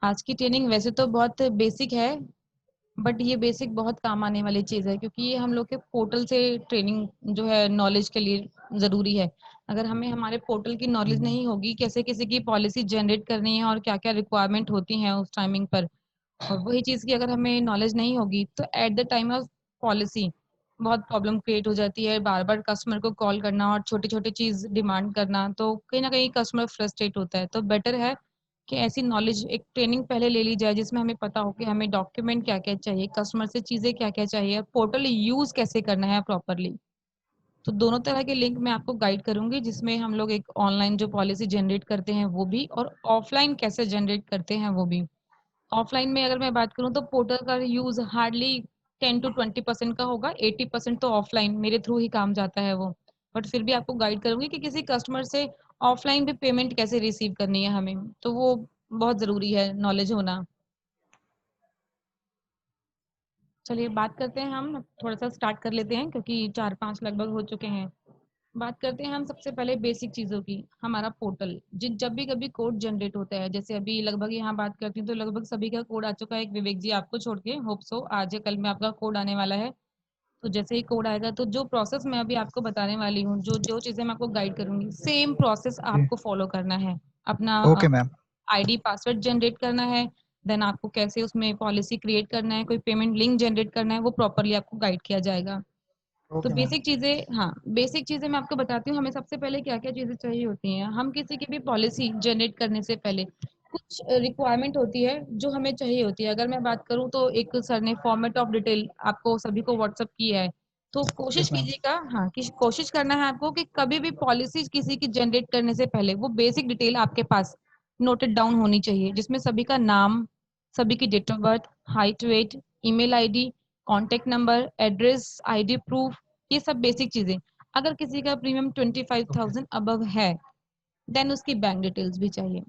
आज की ट्रेनिंग वैसे तो बहुत बेसिक है, बट ये बेसिक बहुत काम आने वाली चीज़ है, क्योंकि ये हम लोग के पोर्टल से ट्रेनिंग जो है नॉलेज के लिए ज़रूरी है। अगर हमें हमारे पोर्टल की नॉलेज नहीं होगी, कैसे किसी की पॉलिसी जनरेट करनी है और क्या-क्या रिक्वायरमेंट होती हैं उस टाइमिंग पर, और वही चीज़ की अगर हमें नॉलेज नहीं होगी, तो at the time of policy बहुत प्रॉब्लम क्रिएट हो जाती है। बार-बार कस्टमर को कॉल करना और छोटी-छोटी चीज़ डिमांड करना, तो कहीं न कहीं कस्टमर फ्रस्ट्रेट होता है। तो बेटर है कि ऐसी नॉलेज एक ट्रेनिंग पहले ले ली जाए, जिसमें हमें पता हो कि हमें डॉक्यूमेंट क्या-क्या चाहिए, कस्टमर से चीज़ें क्या-क्या चाहिए, पोर्टल यूज़ कैसे करना है प्रॉपर्ली। तो दोनों तरह के लिंक मैं आपको गाइड करूँगी, जिसमें हम लोग एक ऑनलाइन जो पॉलिसी जनरेट करते हैं वो भी, और ऑफलाइन कैसे जनरेट करते हैं वो भी। ऑफलाइन में अगर मैं बात करूँ तो पोर्टल का यूज़ हार्डली 10 टू 20% का होगा, 80% तो ऑफलाइन मेरे थ्रू ही काम जाता है वो। बट फिर भी आपको गाइड करूँगी कि किसी कस्टमर से ऑफलाइन भी पेमेंट कैसे रिसीव करनी है हमें, तो वो बहुत ज़रूरी है नॉलेज होना। चलिए बात करते हैं, हम थोड़ा-सा स्टार्ट कर लेते हैं क्योंकि 4-5 लगभग हो चुके हैं। बात करते हैं हम सबसे पहले बेसिक चीज़ों की। हमारा पोर्टल जिन जब भी कभी कोड जनरेट होता है, जैसे अभी लगभग यहाँ बात करती हूँ तो लगभग सभी का कोड आ चुका है, एक विवेक जी आपको छोड़ के, होप सो आज या कल में आपका कोड आने वाला है। तो जैसे ही कोड आएगा तो जो प्रोसेस मैं अभी आपको बताने वाली हूँ, जो जो चीज़ें मैं आपको गाइड करूँगी, सेम प्रोसेस जी। आपको फॉलो करना है। अपना okay ma'am. ID password generate करना है, देन आपको कैसे उसमें पॉलिसी क्रिएट करना है, कोई पेमेंट लिंक जनरेट करना है, वो प्रॉपर्ली आपको गाइड किया जाएगा। तो ओके मैम। बेसिक चीज़ें, हाँ, बेसिक चीज़ें मैं आपको बताती हूँ, हमें सबसे पहले क्या-क्या चीज़ें चाहिए होती हैं। हम किसी की भी पॉलिसी जनरेट करने से पहले कुछ रिक्वायरमेंट होती है जो हमें चाहिए होती है। अगर मैं बात करूँ तो एक सर ने फॉर्मेट ऑफ डिटेल आपको सभी को व्हाट्सएप किया है। तो कोशिश यस मैम। कीजिएगा, हाँ, कि कोशिश करना है आपको कि कभी भी पॉलिसी किसी की जनरेट करने से पहले वो बेसिक डिटेल आपके पास नोटेड डाउन होनी चाहिए, जिसमें सभी का नाम, सभी की date of birth, height, weight, email ID, contact number, address, ID proof, ये सब बेसिक चीजें। अगर किसी का प्रीमियम ओके। 25,000 अबव है, देन उसकी बैंक डिटेल्स भी चाहिए।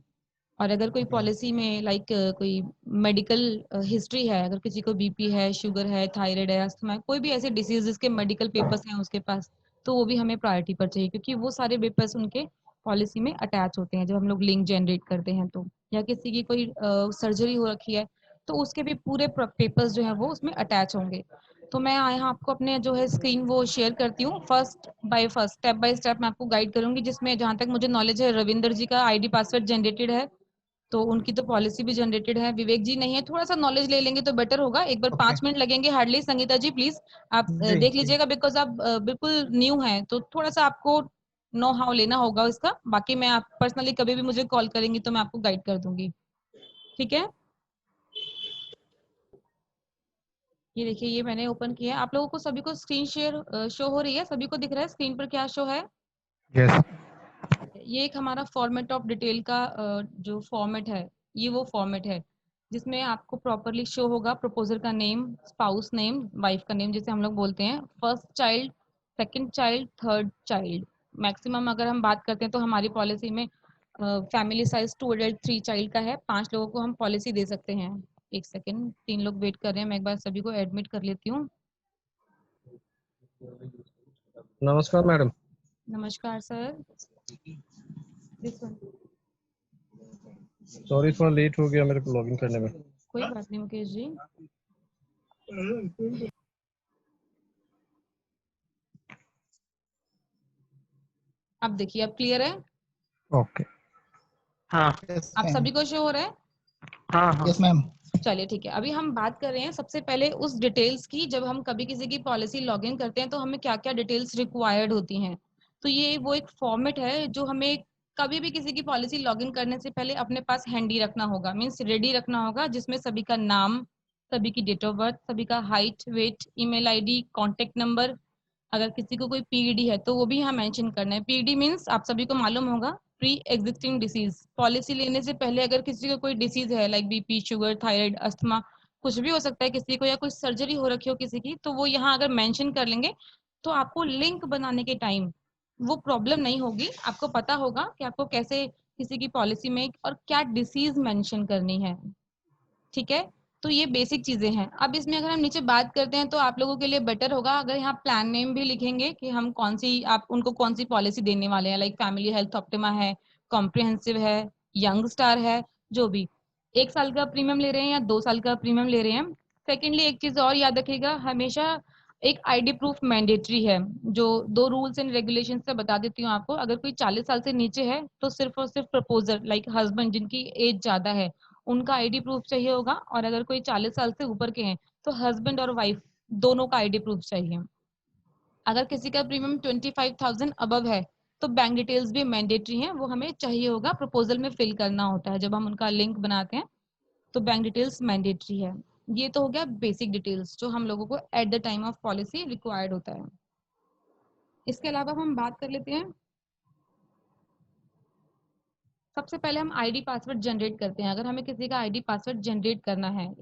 और अगर कोई ओके मैम। पॉलिसी में लाइक कोई मेडिकल हिस्ट्री है, अगर किसी को बीपी है, शुगर है, थायराइड है, अस्थमा है, कोई भी ऐसे डिसीज के मेडिकल पेपर्स हैं उसके पास, तो वो भी हमें प्रायोरिटी पर चाहिए, क्योंकि वो सारे पेपर्स उनके पॉलिसी में अटैच होते हैं जब हम लोग लिंक जनरेट करते हैं तो। या किसी की कोई सर्जरी हो रखी है, तो उसके भी पूरे पेपर्स जो है वो उसमें अटैच होंगे। तो मैं यहाँ आपको अपने जो है स्क्रीन वो शेयर करती हूँ, फर्स्ट स्टेप बाय स्टेप मैं आपको गाइड करूंगी, जिसमें जहां तक मुझे नॉलेज है रविंदर जी का आईडी पासवर्ड जनरेटेड है, तो उनकी तो पॉलिसी भी जनरेटेड है। विवेक जी नहीं है, थोड़ा सा नॉलेज ले लेंगे तो बेटर होगा। एक बार ओके। 5 मिनट लगेंगे हार्डली। संगीता जी प्लीज आप जी देख जी। लीजिएगा, बिकॉज आप बिल्कुल न्यू हैं, तो थोड़ा सा आपको नो हाउ लेना होगा इसका। बाकी मैं आप पर्सनली कभी भी मुझे कॉल करेंगी तो मैं आपको गाइड कर दूंगी, ठीक है। ये देखिए, ये मैंने ओपन किया है। आप लोगों को सभी को स्क्रीन शेयर शो हो रही है? सभी को दिख रहा है स्क्रीन पर क्या शो है? यस। ये एक हमारा फॉर्मेट ऑफ डिटेल का जो फॉर्मेट है, ये वो फॉर्मेट है जिसमें आपको प्रॉपरली शो होगा प्रपोजर का नेम, स्पाउस नेम, वाइफ का नेम जिसे हम लोग बोलते हैं, first child, second child, third child. Maximum अगर हम बात करते हैं तो हमारी पॉलिसी में फैमिली साइज 2 एडल्ट 3 चाइल्ड का है, 5 लोगों को हम पॉलिसी दे सकते हैं। एक सेकेंड, 3 लोग वेट कर रहे हैं, मैं एक बार सभी को एडमिट कर लेती हूँ। नमस्कार मैडम। नमस्कार सर। This one. सॉरी थोड़ा लेट हो गया मेरे को लॉगिन करने में। कोई बात नहीं मुकेश जी। अब देखिए, अब क्लियर है? ओके। हाँ यस आप मैम। सभी को शो हो रहा है? हाँ हाँ। Yes ma'am. चलिए ठीक है। अभी हम बात कर रहे हैं सबसे पहले उस डिटेल्स की, जब हम कभी किसी की पॉलिसी लॉगिन करते हैं तो हमें क्या क्या डिटेल्स रिक्वायर्ड होती हैं। तो ये वो एक फॉर्मेट है जो हमें कभी भी किसी की पॉलिसी लॉगिन करने से पहले अपने पास हैंडी रखना होगा, मीन्स रेडी रखना होगा, जिसमें सभी का नाम, सभी की डेट ऑफ बर्थ, सभी का height, weight, email ID, contact number. अगर किसी को कोई पीईडी है तो वो भी यहाँ मेंशन करना है। पीईडी मीन्स आप सभी को मालूम होगा, प्री एग्जिस्टिंग डिसीज। पॉलिसी लेने से पहले अगर किसी को कोई डिसीज है like BP, sugar, thyroid, asthma, कुछ भी हो सकता है किसी को, या कोई सर्जरी हो रखी हो किसी की, तो वो यहाँ अगर मेंशन कर लेंगे तो आपको लिंक बनाने के टाइम वो प्रॉब्लम नहीं होगी। आपको पता होगा कि आपको कैसे किसी की पॉलिसी में और क्या डिसीज मेंशन करनी है, ठीक है। तो ये बेसिक चीजें हैं। अब इसमें अगर हम नीचे बात करते हैं तो आप लोगों के लिए बेटर होगा अगर यहाँ प्लान नेम भी लिखेंगे कि हम कौन सी, आप उनको कौन सी पॉलिसी देने वाले हैं, लाइक फैमिली हेल्थ ऑप्टिमा है, कॉम्प्रिहेंसिव है, यंग स्टार है, जो भी। 1 साल का प्रीमियम ले रहे हैं या 2 साल का प्रीमियम ले रहे हैं। सेकेंडली एक चीज और याद रखिएगा, हमेशा एक आईडी प्रूफ मैंडेटरी है। जो 2 रूल्स एंड रेगुलेशन से बता देती हूँ आपको। अगर कोई 40 साल से नीचे है तो सिर्फ और सिर्फ प्रपोजर लाइक हस्बैंड जिनकी एज ज्यादा है उनका आईडी प्रूफ चाहिए होगा, और अगर कोई 40 साल से ऊपर के हैं तो हस्बैंड और वाइफ दोनों का आईडी प्रूफ चाहिए। अगर किसी का प्रीमियम 25,000 अबव है तो बैंक डिटेल्स भी मैंडेटरी हैं, वो हमें चाहिए होगा, प्रपोजल में फिल करना होता है जब हम उनका लिंक बनाते हैं, तो बैंक डिटेल्स मैंडेटरी है। ये तो हो गया बेसिक डिटेल्स जो हम लोगों को at the time of policy required होता है। इसके अलावा हम बात कर लेते हैं, सबसे पहले हम आईडी पासवर्ड जनरेट करते हैं। अगर हमें किसी का आईडी पासवर्ड जनरेट करना है,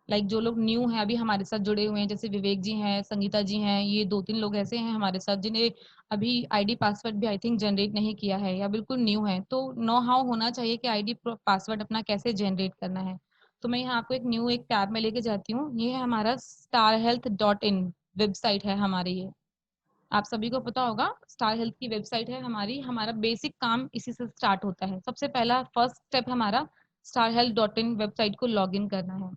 लाइक जो लोग न्यू हैं अभी हमारे साथ जुड़े हुए हैं, जैसे विवेक जी हैं, संगीता जी हैं, ये 2-3 लोग ऐसे हैं हमारे साथ जिन्हें अभी आईडी पासवर्ड भी आई थिंक जनरेट नहीं किया है या बिल्कुल न्यू है, तो नो हाउ होना चाहिए कि आईडी पासवर्ड अपना कैसे जनरेट करना है। तो मैं यहाँ आपको एक टैब में लेके जाती हूँ। ये है हमारा starhealth.in वेबसाइट है हमारी। ये आप सभी को पता होगा, स्टार हेल्थ की वेबसाइट है हमारी। हमारा बेसिक काम इसी से स्टार्ट होता है। सबसे पहला फर्स्ट स्टेप हमारा starhealth.in वेबसाइट को लॉगिन करना है।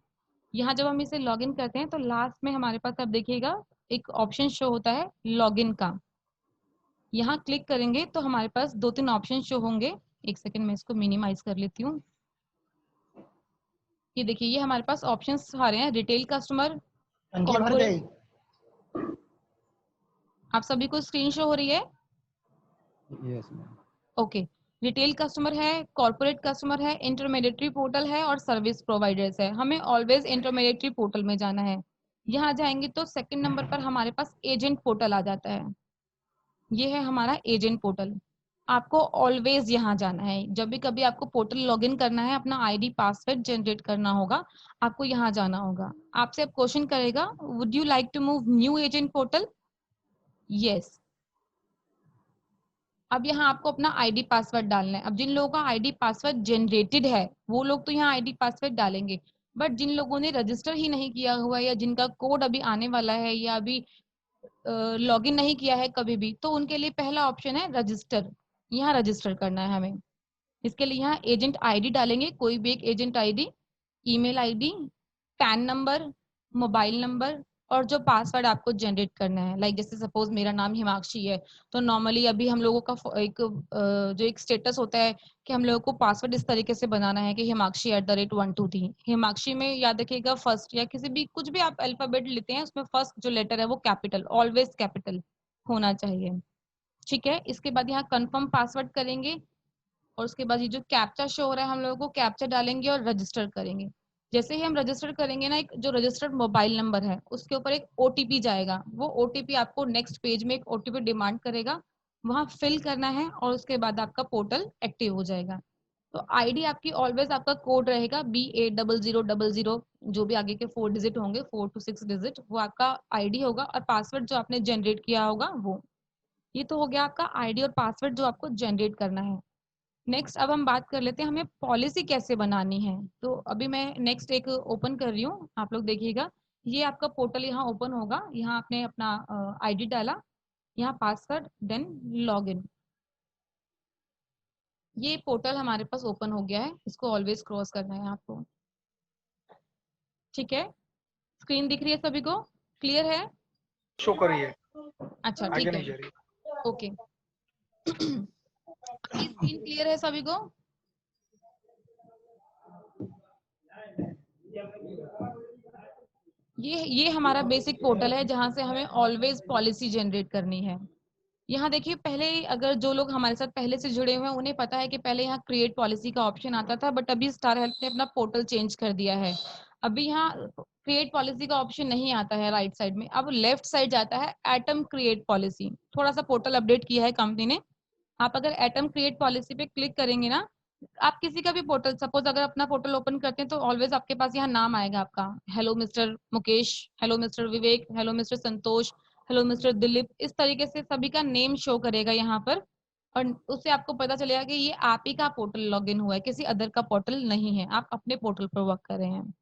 यहाँ जब हम इसे लॉगिन करते हैं तो लास्ट में हमारे पास आप देखिएगा एक ऑप्शन शो होता है लॉगिन का। यहाँ क्लिक करेंगे तो हमारे पास 2-3 ऑप्शन शो होंगे। एक सेकंड में इसको मिनिमाइज कर लेती हूँ। ये देखिए, ये हमारे पास ऑप्शंस आ रहे हैं, रिटेल कस्टमर, कॉर्पोरेट। आप सभी को स्क्रीन शो हो रही है? Yes ma'am. Okay. Retail customer है, कॉर्पोरेट कस्टमर है, इंटरमीडिएटरी पोर्टल है और सर्विस प्रोवाइडर्स है। हमें ऑलवेज इंटरमीडिएटरी पोर्टल में जाना है। यहाँ जाएंगे तो सेकंड नंबर पर हमारे पास एजेंट पोर्टल आ जाता है। ये है हमारा एजेंट पोर्टल। आपको ऑलवेज यहाँ जाना है। जब भी कभी आपको पोर्टल लॉगिन करना है, अपना आईडी पासवर्ड जनरेट करना होगा, आपको यहाँ जाना होगा। आपसे अब क्वेश्चन करेगा, would you like to move new agent portal? Yes. अब यहाँ आपको अपना आईडी पासवर्ड डालना है। अब जिन लोगों का आईडी पासवर्ड जनरेटेड है वो लोग तो यहाँ आईडी पासवर्ड डालेंगे, बट जिन लोगों ने रजिस्टर ही नहीं किया हुआ है या जिनका कोड अभी आने वाला है या अभी लॉगिन नहीं किया है कभी भी, तो उनके लिए पहला ऑप्शन है रजिस्टर। यहाँ रजिस्टर करना है हमें। इसके लिए यहाँ एजेंट आईडी डालेंगे, कोई भी एक agent ID, email ID, pan number, mobile number और जो पासवर्ड आपको जनरेट करना है। लाइक जैसे सपोज मेरा नाम हिमाक्षी है, तो नॉर्मली अभी हम लोगों का जो एक स्टेटस होता है कि हम लोगों को पासवर्ड इस तरीके से बनाना है कि हिमाक्षी@123। हिमाक्षी में याद रखिएगा फर्स्ट या किसी भी कुछ भी आप अल्फाबेट लेते हैं उसमें फर्स्ट जो लेटर है वो कैपिटल, ऑलवेज कैपिटल होना चाहिए। ठीक है। इसके बाद यहाँ कंफर्म पासवर्ड करेंगे और उसके बाद ये जो कैप्चा शो हो रहा है हम लोगों को कैप्चा डालेंगे और रजिस्टर करेंगे। जैसे ही हम रजिस्टर करेंगे ना, एक जो रजिस्टर्ड मोबाइल नंबर है उसके ऊपर एक ओटीपी जाएगा। वो ओटीपी आपको नेक्स्ट पेज में एक ओटीपी डिमांड करेगा, वहां फिल करना है और उसके बाद आपका पोर्टल एक्टिव हो जाएगा। तो आईडी आपकी ऑलवेज आपका कोड रहेगा BA0000, जो भी आगे के 4 डिजिट होंगे, 4 to 6 डिजिट, वो आपका आईडी होगा और पासवर्ड जो आपने जनरेट किया होगा वो। ये तो हो गया आपका आईडी और पासवर्ड जो आपको जनरेट करना है। नेक्स्ट अब हम बात कर लेते हैं हमें पॉलिसी कैसे बनानी है। तो अभी मैं नेक्स्ट एक ओपन कर रही हूँ, आप लोग देखिएगा। ये आपका पोर्टल यहाँ ओपन होगा। यहाँ आपने अपना आईडी डाला, यहाँ पासवर्ड, देन लॉगिन। ये पोर्टल हमारे पास ओपन हो गया है, इसको ऑलवेज क्रॉस करना है आपको। ठीक है। स्क्रीन दिख रही है सभी को? क्लियर है? शो करिए। अच्छा आगे ठीक नहीं है। जा रही। ओके। अभी स्क्रीन क्लियर है सभी को? ये हमारा बेसिक पोर्टल है जहां से हमें ऑलवेज पॉलिसी जनरेट करनी है। यहाँ देखिए, पहले अगर जो लोग हमारे साथ पहले से जुड़े हुए हैं उन्हें पता है कि पहले यहाँ क्रिएट पॉलिसी का ऑप्शन आता था, बट अभी स्टार हेल्थ ने अपना पोर्टल चेंज कर दिया है। अभी यहाँ क्रिएट पॉलिसी का ऑप्शन नहीं आता है राइट साइड में, अब लेफ्ट साइड जाता है एटम क्रिएट पॉलिसी। थोड़ा सा पोर्टल अपडेट किया है कंपनी ने। आप अगर एटम क्रिएट पॉलिसी पे क्लिक करेंगे ना, आप किसी का भी पोर्टल, सपोज अगर अपना पोर्टल ओपन करते हैं तो ऑलवेज आपके पास यहाँ नाम आएगा आपका, hello mister Mukesh, hello mister Vivek, hello mister Santosh, hello mister Dilip, इस तरीके से सभी का नेम शो करेगा यहाँ पर। और उससे आपको पता चलेगा कि ये आप ही का पोर्टल लॉगिन हुआ है, किसी अदर का पोर्टल नहीं है, आप अपने पोर्टल पर वर्क कर रहे हैं।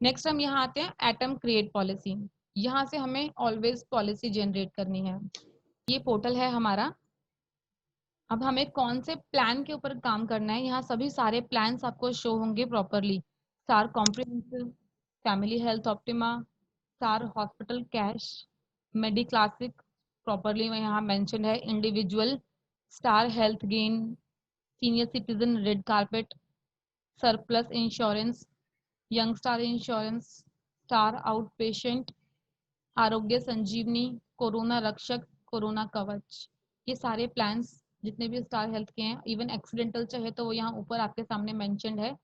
नेक्स्ट हम यहाँ आते हैं एटम क्रिएट पॉलिसी। यहाँ से हमें ऑलवेज पॉलिसी जनरेट करनी है। ये पोर्टल है हमारा। अब हमें कौन से प्लान के ऊपर काम करना है, यहाँ सभी सारे प्लान्स आपको शो होंगे properly. Star comprehensive, family health optima, star hospital cash, medi classic properly यहाँ मेंशन है, individual, star health gain, senior citizen red carpet, surplus insurance, young star insurance, star out patient, Arogya Sanjeevani, corona रक्षक, corona कवच। ये सारे plans जितने भी star health के हैं, इवन एक्सीडेंटल चाहे तो वो यहाँ ऊपर आपके सामने मेंशन्ड है,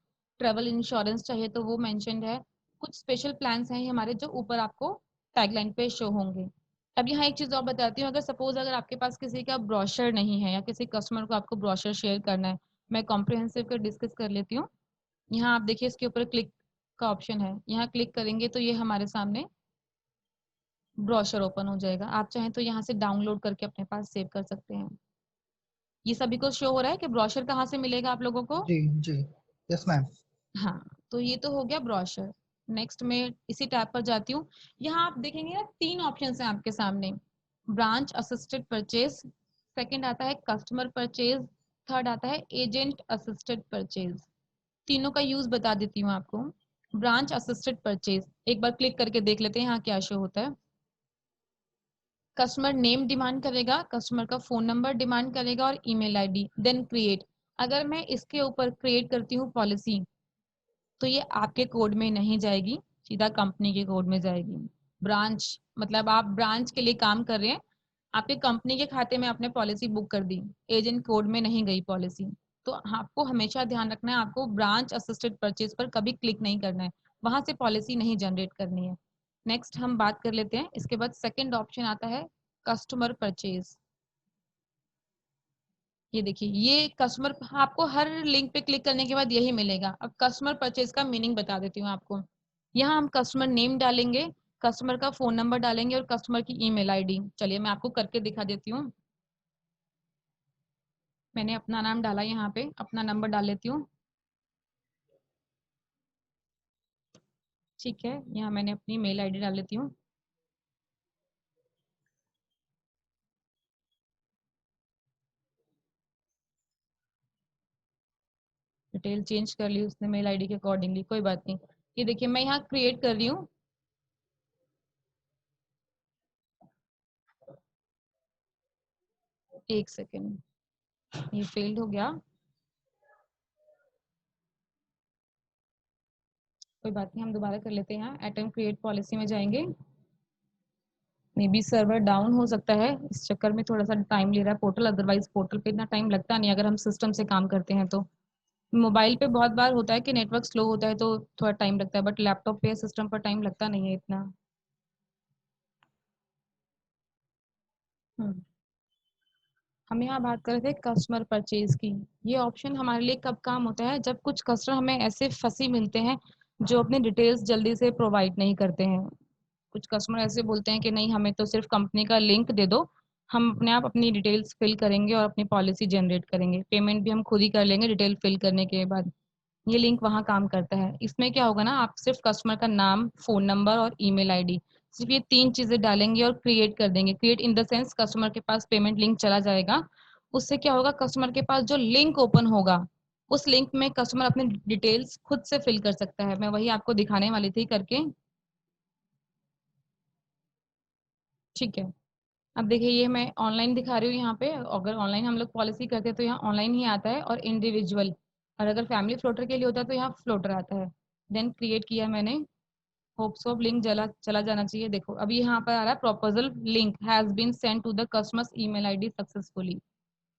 ट्रेवल इंश्योरेंस चाहिए तो वो मेंशन्ड है। कुछ स्पेशल प्लान्स हैं हमारे जो ऊपर आपको टैगलाइन पे शो होंगे। अब यहाँ एक चीज और बताती हूँ, अगर सपोज अगर आपके पास किसी का ब्रोशर नहीं है या किसी कस्टमर को आपको ब्रोशर शेयर करना है, मैं कॉम्प्रिहेंसिव का डिस्कस कर लेती हूँ। यहाँ आप देखिए इसके ऊपर क्लिक का ऑप्शन है, यहाँ क्लिक करेंगे तो ये हमारे सामने ब्रोशर ओपन हो जाएगा। आप चाहें तो यहाँ से डाउनलोड करके अपने पास सेव कर सकते हैं। ये सभी को शो हो रहा है कि ब्रोशर कहाँ से मिलेगा आप लोगों को? जी जी। Yes ma'am. हाँ, तो ये तो हो गया ब्रोशर। नेक्स्ट में इसी टैब पर जाती हूँ। यहाँ आप देखेंगे ना 3 ऑप्शन हैं आपके सामने, ब्रांच असिस्टेड परचेज, सेकंड आता है कस्टमर परचेज, थर्ड आता है एजेंट असिस्टेड परचेज। तीनों का यूज बता देती हूँ आपको। ब्रांच असिस्टेड परचेज एक बार क्लिक करके देख लेते हैं यहाँ क्या शो होता है। कस्टमर नेम डिमांड करेगा, कस्टमर का फोन नंबर डिमांड करेगा और ईमेल आईडी, देन क्रिएट। अगर मैं इसके ऊपर क्रिएट करती हूँ पॉलिसी तो ये आपके कोड में नहीं जाएगी, सीधा कंपनी के कोड में जाएगी। ब्रांच मतलब आप ब्रांच के लिए काम कर रहे हैं, आपके कंपनी के खाते में आपने पॉलिसी बुक कर दी, एजेंट कोड में नहीं गई पॉलिसी। तो आपको हमेशा ध्यान रखना है, आपको ब्रांच असिस्टेड परचेज पर कभी क्लिक नहीं करना है, वहां से पॉलिसी नहीं जनरेट करनी है। नेक्स्ट हम बात कर लेते हैं, इसके बाद सेकंड ऑप्शन आता है कस्टमर परचेज। ये देखिए ये कस्टमर, आपको हर लिंक पे क्लिक करने के बाद यही मिलेगा। अब कस्टमर परचेज का मीनिंग बता देती हूँ आपको। यहाँ हम कस्टमर नेम डालेंगे, कस्टमर का फोन नंबर डालेंगे और कस्टमर की ईमेल आईडी। चलिए मैं आपको करके दिखा देती हूँ। मैंने अपना नाम डाला, यहाँ पे अपना नंबर डाल लेती हूँ। ठीक है, यहाँ मैंने अपनी मेल आईडी डाल लेती हूँ। डिटेल चेंज कर ली उसने मेल आईडी के अकॉर्डिंगली, कोई बात नहीं। ये देखिए मैं यहाँ क्रिएट कर रही हूँ। एक सेकेंड, ये फेल्ड हो गया, कोई बात नहीं, हम दोबारा कर लेते हैं। एटम क्रिएट पॉलिसी में जाएंगे, मे बी सर्वर डाउन हो सकता है, इस चक्कर में थोड़ा सा टाइम ले रहा है पोर्टल, अदरवाइज पोर्टल पे इतना टाइम लगता नहीं अगर हम सिस्टम से काम करते हैं तो। मोबाइल पे बहुत बार होता है कि नेटवर्क स्लो होता है तो थोड़ा टाइम लगता है, बट लैपटॉप पे सिस्टम पर टाइम लगता नहीं है इतना। हम्म, हम यहाँ बात कर रहे थे कस्टमर परचेज की। ये ऑप्शन हमारे लिए कब काम होता है, जब कुछ कस्टमर हमें ऐसे फंसी मिलते हैं जो अपने डिटेल्स जल्दी से प्रोवाइड नहीं करते हैं। कुछ कस्टमर ऐसे बोलते हैं कि नहीं हमें तो सिर्फ कंपनी का लिंक दे दो, हम अपने आप अपनी डिटेल्स फिल करेंगे और अपनी पॉलिसी जनरेट करेंगे, पेमेंट भी हम खुद ही कर लेंगे डिटेल फिल करने के बाद। ये लिंक वहाँ काम करता है। इसमें क्या होगा ना, आप सिर्फ कस्टमर का नाम, फोन नंबर और ईमेल आईडी, सिर्फ ये 3 चीजें डालेंगे और क्रिएट कर देंगे। Create in the sense customer के पास पेमेंट लिंक चला जाएगा। उससे क्या होगा, कस्टमर के पास जो लिंक ओपन होगा उस लिंक में कस्टमर अपने डिटेल्स खुद से फिल कर सकता है। मैं वही आपको दिखाने वाली थी करके। ठीक है, अब देखिए ये मैं ऑनलाइन दिखा रही हूँ यहाँ पे। अगर ऑनलाइन हम लोग पॉलिसी करते हैं तो यहाँ ऑनलाइन ही आता है और इंडिविजुअल, और अगर फैमिली फ्लोटर के लिए होता है तो यहाँ फ्लोटर आता है। देन क्रिएट किया मैंने, होप्स ऑफ लिंक जला चला जाना चाहिए। देखो अभी यहाँ पर आ रहा है proposal link has been sent to the customer's email ID successfully.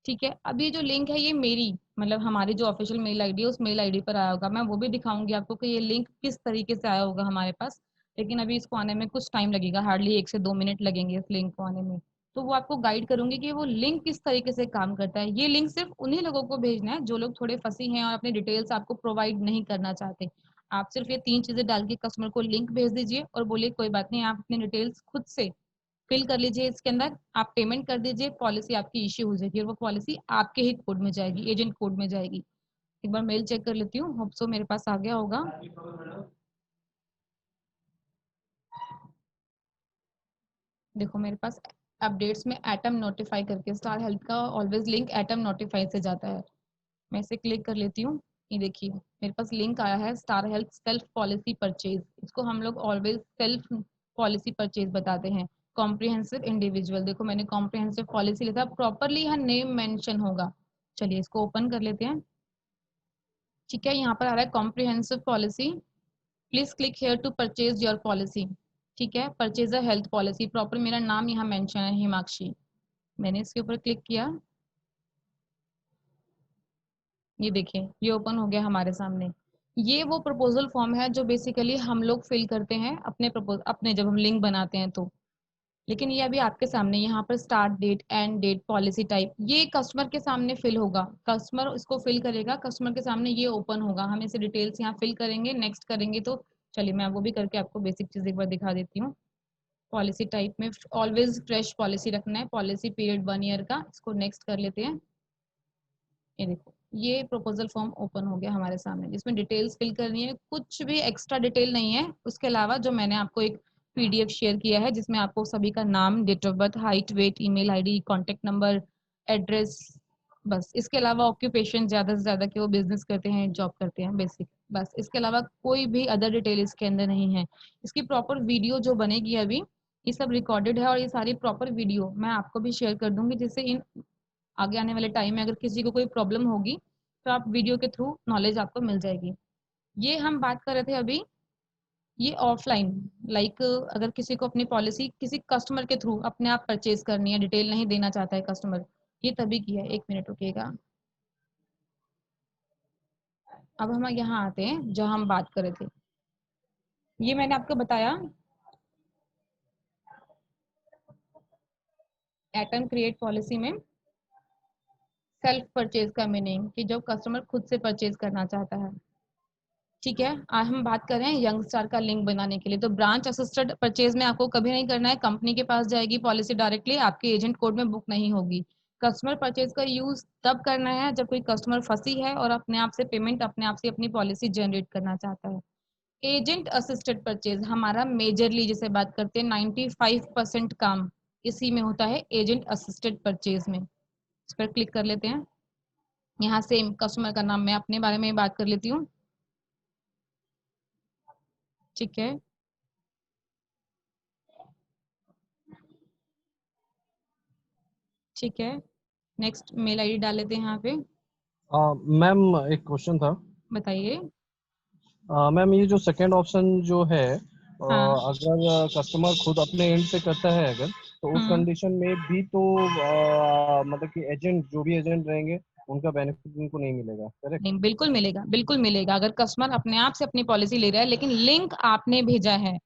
ठीक है, अब ये जो लिंक है ये मेरी मतलब हमारी जो ऑफिशियल मेल आईडी है उस मेल आईडी पर आया होगा। मैं वो भी दिखाऊंगी आपको कि ये लिंक किस तरीके से आया होगा हमारे पास, लेकिन अभी इसको आने में कुछ टाइम लगेगा, हार्डली 1 से 2 मिनट लगेंगे इस लिंक को आने में। तो वो आपको गाइड करूंगी कि वो लिंक किस तरीके से काम करता है। ये लिंक सिर्फ उन्हीं लोगों को भेजना है जो लोग थोड़े फंसी हैं और अपनी डिटेल्स आपको प्रोवाइड नहीं करना चाहते। आप सिर्फ ये 3 चीजें डाल के कस्टमर को लिंक भेज दीजिए और बोलिए कोई बात नहीं, आप अपनी डिटेल्स खुद से फिल कर लीजिए इसके अंदर, आप पेमेंट कर दीजिए, पॉलिसी आपकी इश्यू हो जाएगी और वो पॉलिसी आपके ही कोड में जाएगी, एजेंट कोड में जाएगी। एक बार मेल चेक कर लेती हूँ, होप सो मेरे पास आ गया होगा। देखो मेरे पास अपडेट्स में एटम नोटिफाई करके, स्टार हेल्थ का ऑलवेज लिंक एटम नोटिफाई से जाता है। मैं इसे क्लिक कर लेती हूँ। ये देखिए मेरे पास लिंक आया है star health self policy purchase. इसको हम लोग ऑलवेज सेल्फ पॉलिसी परचेज बताते हैं। कॉम्प्रिहेंसिव इंडिविजुअल, देखो मैंने कॉम्प्रिहेंसिव पॉलिसी लिखा, प्रॉपरली यहाँ नेम मेंशन होगा। चलिए इसको ओपन कर लेते हैं। ठीक है, यहाँ पर आ रहा है comprehensive policy, please click here to purchase your policy. ठीक है, purchase a health policy, proper मेरा नाम यहाँ मेंशन है हिमाक्षी। मैंने इसके ऊपर क्लिक किया, ये देखिए ये ओपन हो गया हमारे सामने। ये वो प्रपोजल फॉर्म है जो बेसिकली हम लोग फिल करते हैं अपने जब हम लिंक बनाते हैं तो। लेकिन ये अभी आपके सामने यहाँ पर start date, end date, policy type, ये कस्टमर के सामने फिल होगा। कस्टमर इसको फिल करेगा, कस्टमर के सामने ये ओपन होगा। हम इसे डिटेल्स यहाँ फिल करेंगे, नेक्स्ट करेंगे। तो चलिए मैं वो भी करके आपको बेसिक चीज एक बार दिखा देती हूँ। पॉलिसी टाइप में ऑलवेज फ्रेश पॉलिसी रखना है, पॉलिसी पीरियड 1 ईयर का, इसको नेक्स्ट कर लेते हैं। ये देखो ये प्रपोजल फॉर्म ओपन हो गया हमारे सामने, जिसमें डिटेल्स फिल करनी है, कुछ भी एक्स्ट्रा डिटेल नहीं है उसके अलावा। जो मैंने आपको एक पीडीएफ शेयर किया है जिसमें आपको सभी का नाम, date of birth, height, weight, email ID, contact number, address, बस। इसके अलावा ऑक्यूपेशन ज्यादा से ज्यादा कि वो बिजनेस करते हैं, जॉब करते हैं, बेसिक, बस। इसके अलावा कोई भी अदर डिटेल इसके अंदर नहीं है। इसकी प्रॉपर वीडियो जो बनेगी अभी, ये सब रिकॉर्डेड है, और ये सारी प्रॉपर वीडियो मैं आपको भी शेयर कर दूंगी, जिससे इन आगे आने वाले टाइम में अगर किसी को कोई प्रॉब्लम होगी तो आप वीडियो के थ्रू नॉलेज आपको मिल जाएगी। ये हम बात कर रहे थे अभी, ये ऑफलाइन, लाइक अगर किसी को अपनी पॉलिसी किसी कस्टमर के थ्रू अपने आप परचेज करनी है, डिटेल नहीं देना चाहता है कस्टमर, ये तभी किया है। 1 मिनट रुकिएगा। अब हम यहाँ आते हैं जहाँ हम बात कर रहे थे। ये मैंने आपको बताया एटम क्रिएट पॉलिसी में सेल्फ परचेज का मीनिंग कि जो कस्टमर खुद से परचेज करना चाहता है। ठीक है, आज हम बात कर रहे हैं यंग स्टार का लिंक बनाने के लिए। तो ब्रांच असिस्टेड परचेज में आपको कभी नहीं करना है, कंपनी के पास जाएगी पॉलिसी डायरेक्टली, आपके एजेंट कोड में बुक नहीं होगी। कस्टमर परचेज का यूज तब करना है जब कोई कस्टमर फंसी है और अपने आप से पेमेंट, अपने आप से अपनी पॉलिसी जनरेट करना चाहता है। एजेंट असिस्टेड परचेज हमारा मेजरली जिसे बात करते हैं 95% काम इसी में होता है, एजेंट असिस्टेड परचेज में। इस पर क्लिक कर लेते हैं। यहाँ सेम कस्टमर का नाम, मैं अपने बारे में बात कर लेती हूँ। ठीक है, ठीक है, नेक्स्ट मेल आईडी डाल लेते हैं यहाँ पे। मैम एक क्वेश्चन था। बताइए। मैम ये जो सेकंड ऑप्शन जो है, हाँ। अगर कस्टमर खुद अपने एंड से करता है अगर, तो उस हम्म। कंडीशन में भी तो मतलब कि एजेंट, जो भी एजेंट रहेंगे उनका बेनिफिट उनको नहीं मिलेगा, करेक्ट? नहीं, बिल्कुल मिलेगा, बिल्कुल मिलेगा। अगर कस्टमर अपने आप से अपनी पॉलिसी ले रहा है लेकिन लिंक आपने भेजा है,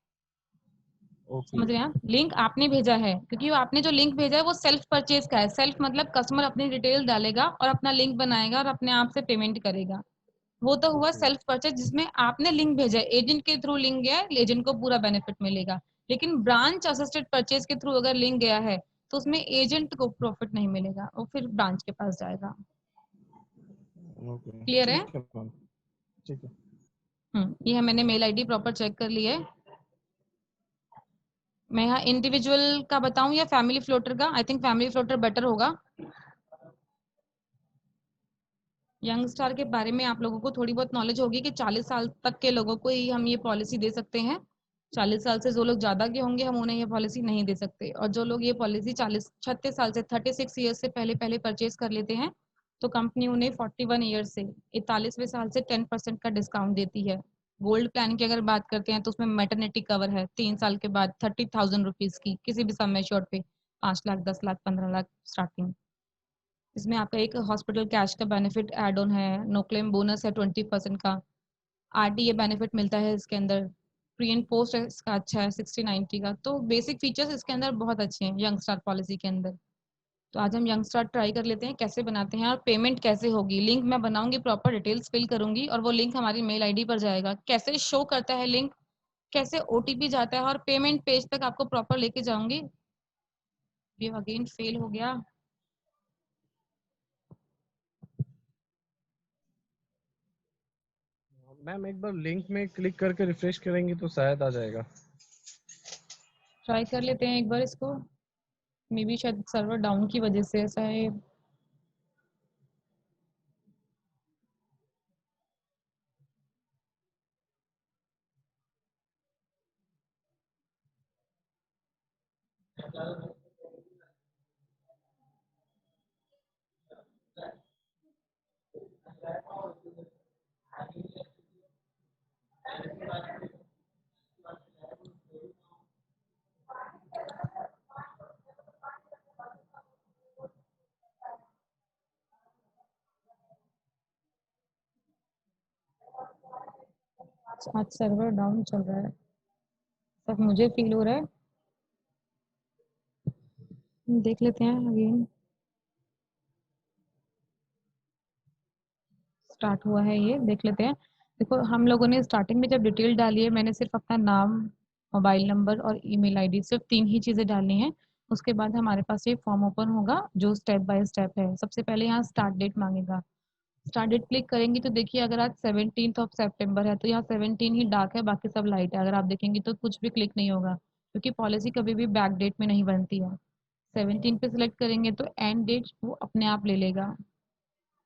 ओके। समझ रहे हैं आप, लिंक आपने भेजा है, क्योंकि वो आपने जो लिंक भेजा है वो सेल्फ परचेज का है। सेल्फ मतलब कस्टमर अपनी डिटेल डालेगा और अपना लिंक बनाएगा और अपने आप से पेमेंट करेगा। वो तो हुआ ओके। सेल्फ परचेज जिसमें आपने लिंक भेजा है, एजेंट के थ्रू लिंक गया है, एजेंट को पूरा बेनिफिट मिलेगा। लेकिन ब्रांच असिस्टेड परचेज के थ्रू अगर लिंक गया है तो उसमें एजेंट को प्रॉफिट नहीं मिलेगा, वो फिर ब्रांच के पास जाएगा। ओके, क्लियर है? ठीक है मैम। ठीक है। ये मैंने मेल आईडी प्रॉपर चेक कर ली है। मैं यहाँ इंडिविजुअल का बताऊं या फैमिली फ्लोटर का? I think family floater better होगा। यंग स्टार के बारे में आप लोगों को थोड़ी बहुत नॉलेज होगी कि 40 साल तक के लोगों को ही हम ये पॉलिसी दे सकते हैं। 40 साल से जो लोग ज्यादा के होंगे हम उन्हें ये पॉलिसी नहीं दे सकते, और जो लोग ये पॉलिसी 36 साल से 36 ईयर से पहले पहले परचेज कर लेते हैं तो कंपनी उन्हें 41 ईयर से 41वें साल से 10% का डिस्काउंट देती है। गोल्ड प्लान की अगर बात करते हैं तो उसमें मैटरनिटी कवर है 3 साल के बाद 30,000 रुपीज की, किसी भी सम एश्योर्ड पे, 5 लाख, 10 लाख, 15 लाख स्टार्टिंग। इसमें आपका एक हॉस्पिटल कैश का बेनिफिट एड ऑन है, नो क्लेम बोनस है 20% का, आरडीए बेनिफिट मिलता है इसके अंदर, प्री एंड पोस्ट इसका अच्छा है 60-90 का। तो बेसिक फीचर्स इसके अंदर बहुत अच्छे हैं यंग स्टार पॉलिसी के अंदर। तो आज हम यंग स्टार ट्राई कर लेते हैं कैसे बनाते हैं और पेमेंट कैसे होगी। लिंक मैं बनाऊंगी, प्रॉपर डिटेल्स फिल करूंगी और वो लिंक हमारी मेल आईडी पर जाएगा। कैसे शो करता है लिंक, कैसे ओटीपी जाता है और पेमेंट पेज तक आपको प्रॉपर लेके जाऊंगी। ये अगेन फेल हो गया। मैम एक बार लिंक में क्लिक करके रिफ्रेश करेंगे तो शायद आ जाएगा। ट्राई कर लेते हैं एक बार इसको। मे बी शायद सर्वर डाउन की वजह से ऐसा है। आज सर्वर डाउन चल रहा है, सब मुझे फील हो रहा है। देख लेते हैं अगेन। स्टार्ट हुआ है, ये देख लेते हैं। देखो हम लोगों ने स्टार्टिंग में जब डिटेल डाली है, मैंने सिर्फ अपना नाम, मोबाइल नंबर और ईमेल आईडी, सिर्फ 3 ही चीज़ें डालनी हैं। उसके बाद हमारे पास ये फॉर्म ओपन होगा जो स्टेप बाय स्टेप है। सबसे पहले यहाँ स्टार्ट डेट मांगेगा। स्टार्ट डेट क्लिक करेंगे तो देखिए अगर आज 17th ऑफ सितंबर है तो यहाँ 17 ही डार्क है, बाकी सब लाइट है। अगर आप देखेंगे तो कुछ भी क्लिक नहीं होगा, क्योंकि पॉलिसी कभी भी बैक डेट में नहीं बनती है। 17 पे सिलेक्ट करेंगे तो एंड डेट वो अपने आप ले लेगा।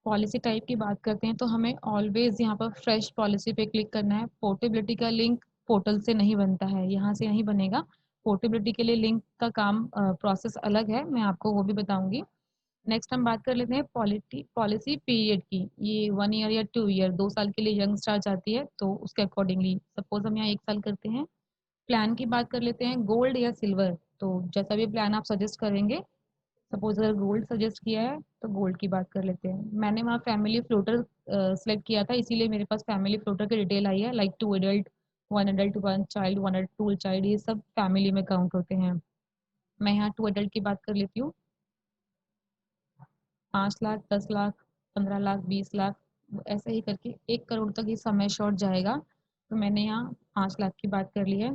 पॉलिसी टाइप की बात करते हैं तो हमें ऑलवेज यहाँ पर फ्रेश पॉलिसी पे क्लिक करना है। पोर्टेबिलिटी का लिंक पोर्टल से नहीं बनता है, यहाँ से नहीं बनेगा। पोर्टेबिलिटी के लिए लिंक का काम प्रोसेस अलग है, मैं आपको वो भी बताऊंगी। नेक्स्ट हम बात कर लेते हैं पॉलिसी पीरियड की। ये 1 ईयर या 2 ईयर, 2 साल के लिए यंग स्टार चाहती है तो उसके अकॉर्डिंगली सपोज हम यहाँ 1 साल करते हैं। प्लान की बात कर लेते हैं, गोल्ड या सिल्वर, तो जैसा भी प्लान आप सजेस्ट करेंगे। सपोज अगर गोल्ड सजेस्ट किया है तो गोल्ड की बात कर लेते हैं। मैंने वहाँ फैमिली फ्लोटर सेलेक्ट किया था, इसीलिए मेरे पास फैमिली फ्लोटर की डिटेल आई है, like 2 adult, 1 adult, 1 child, 1 adult, 2 child, ये सब फैमिली में काउंट होते हैं। मैं यहाँ 2 एडल्ट की बात कर लेती हूँ। 5 लाख, 10 लाख, 15 लाख, 20 लाख, ऐसे ही करके 1 करोड़ तक ये समय शॉर्ट जाएगा। तो मैंने यहाँ 5 लाख की बात कर ली है।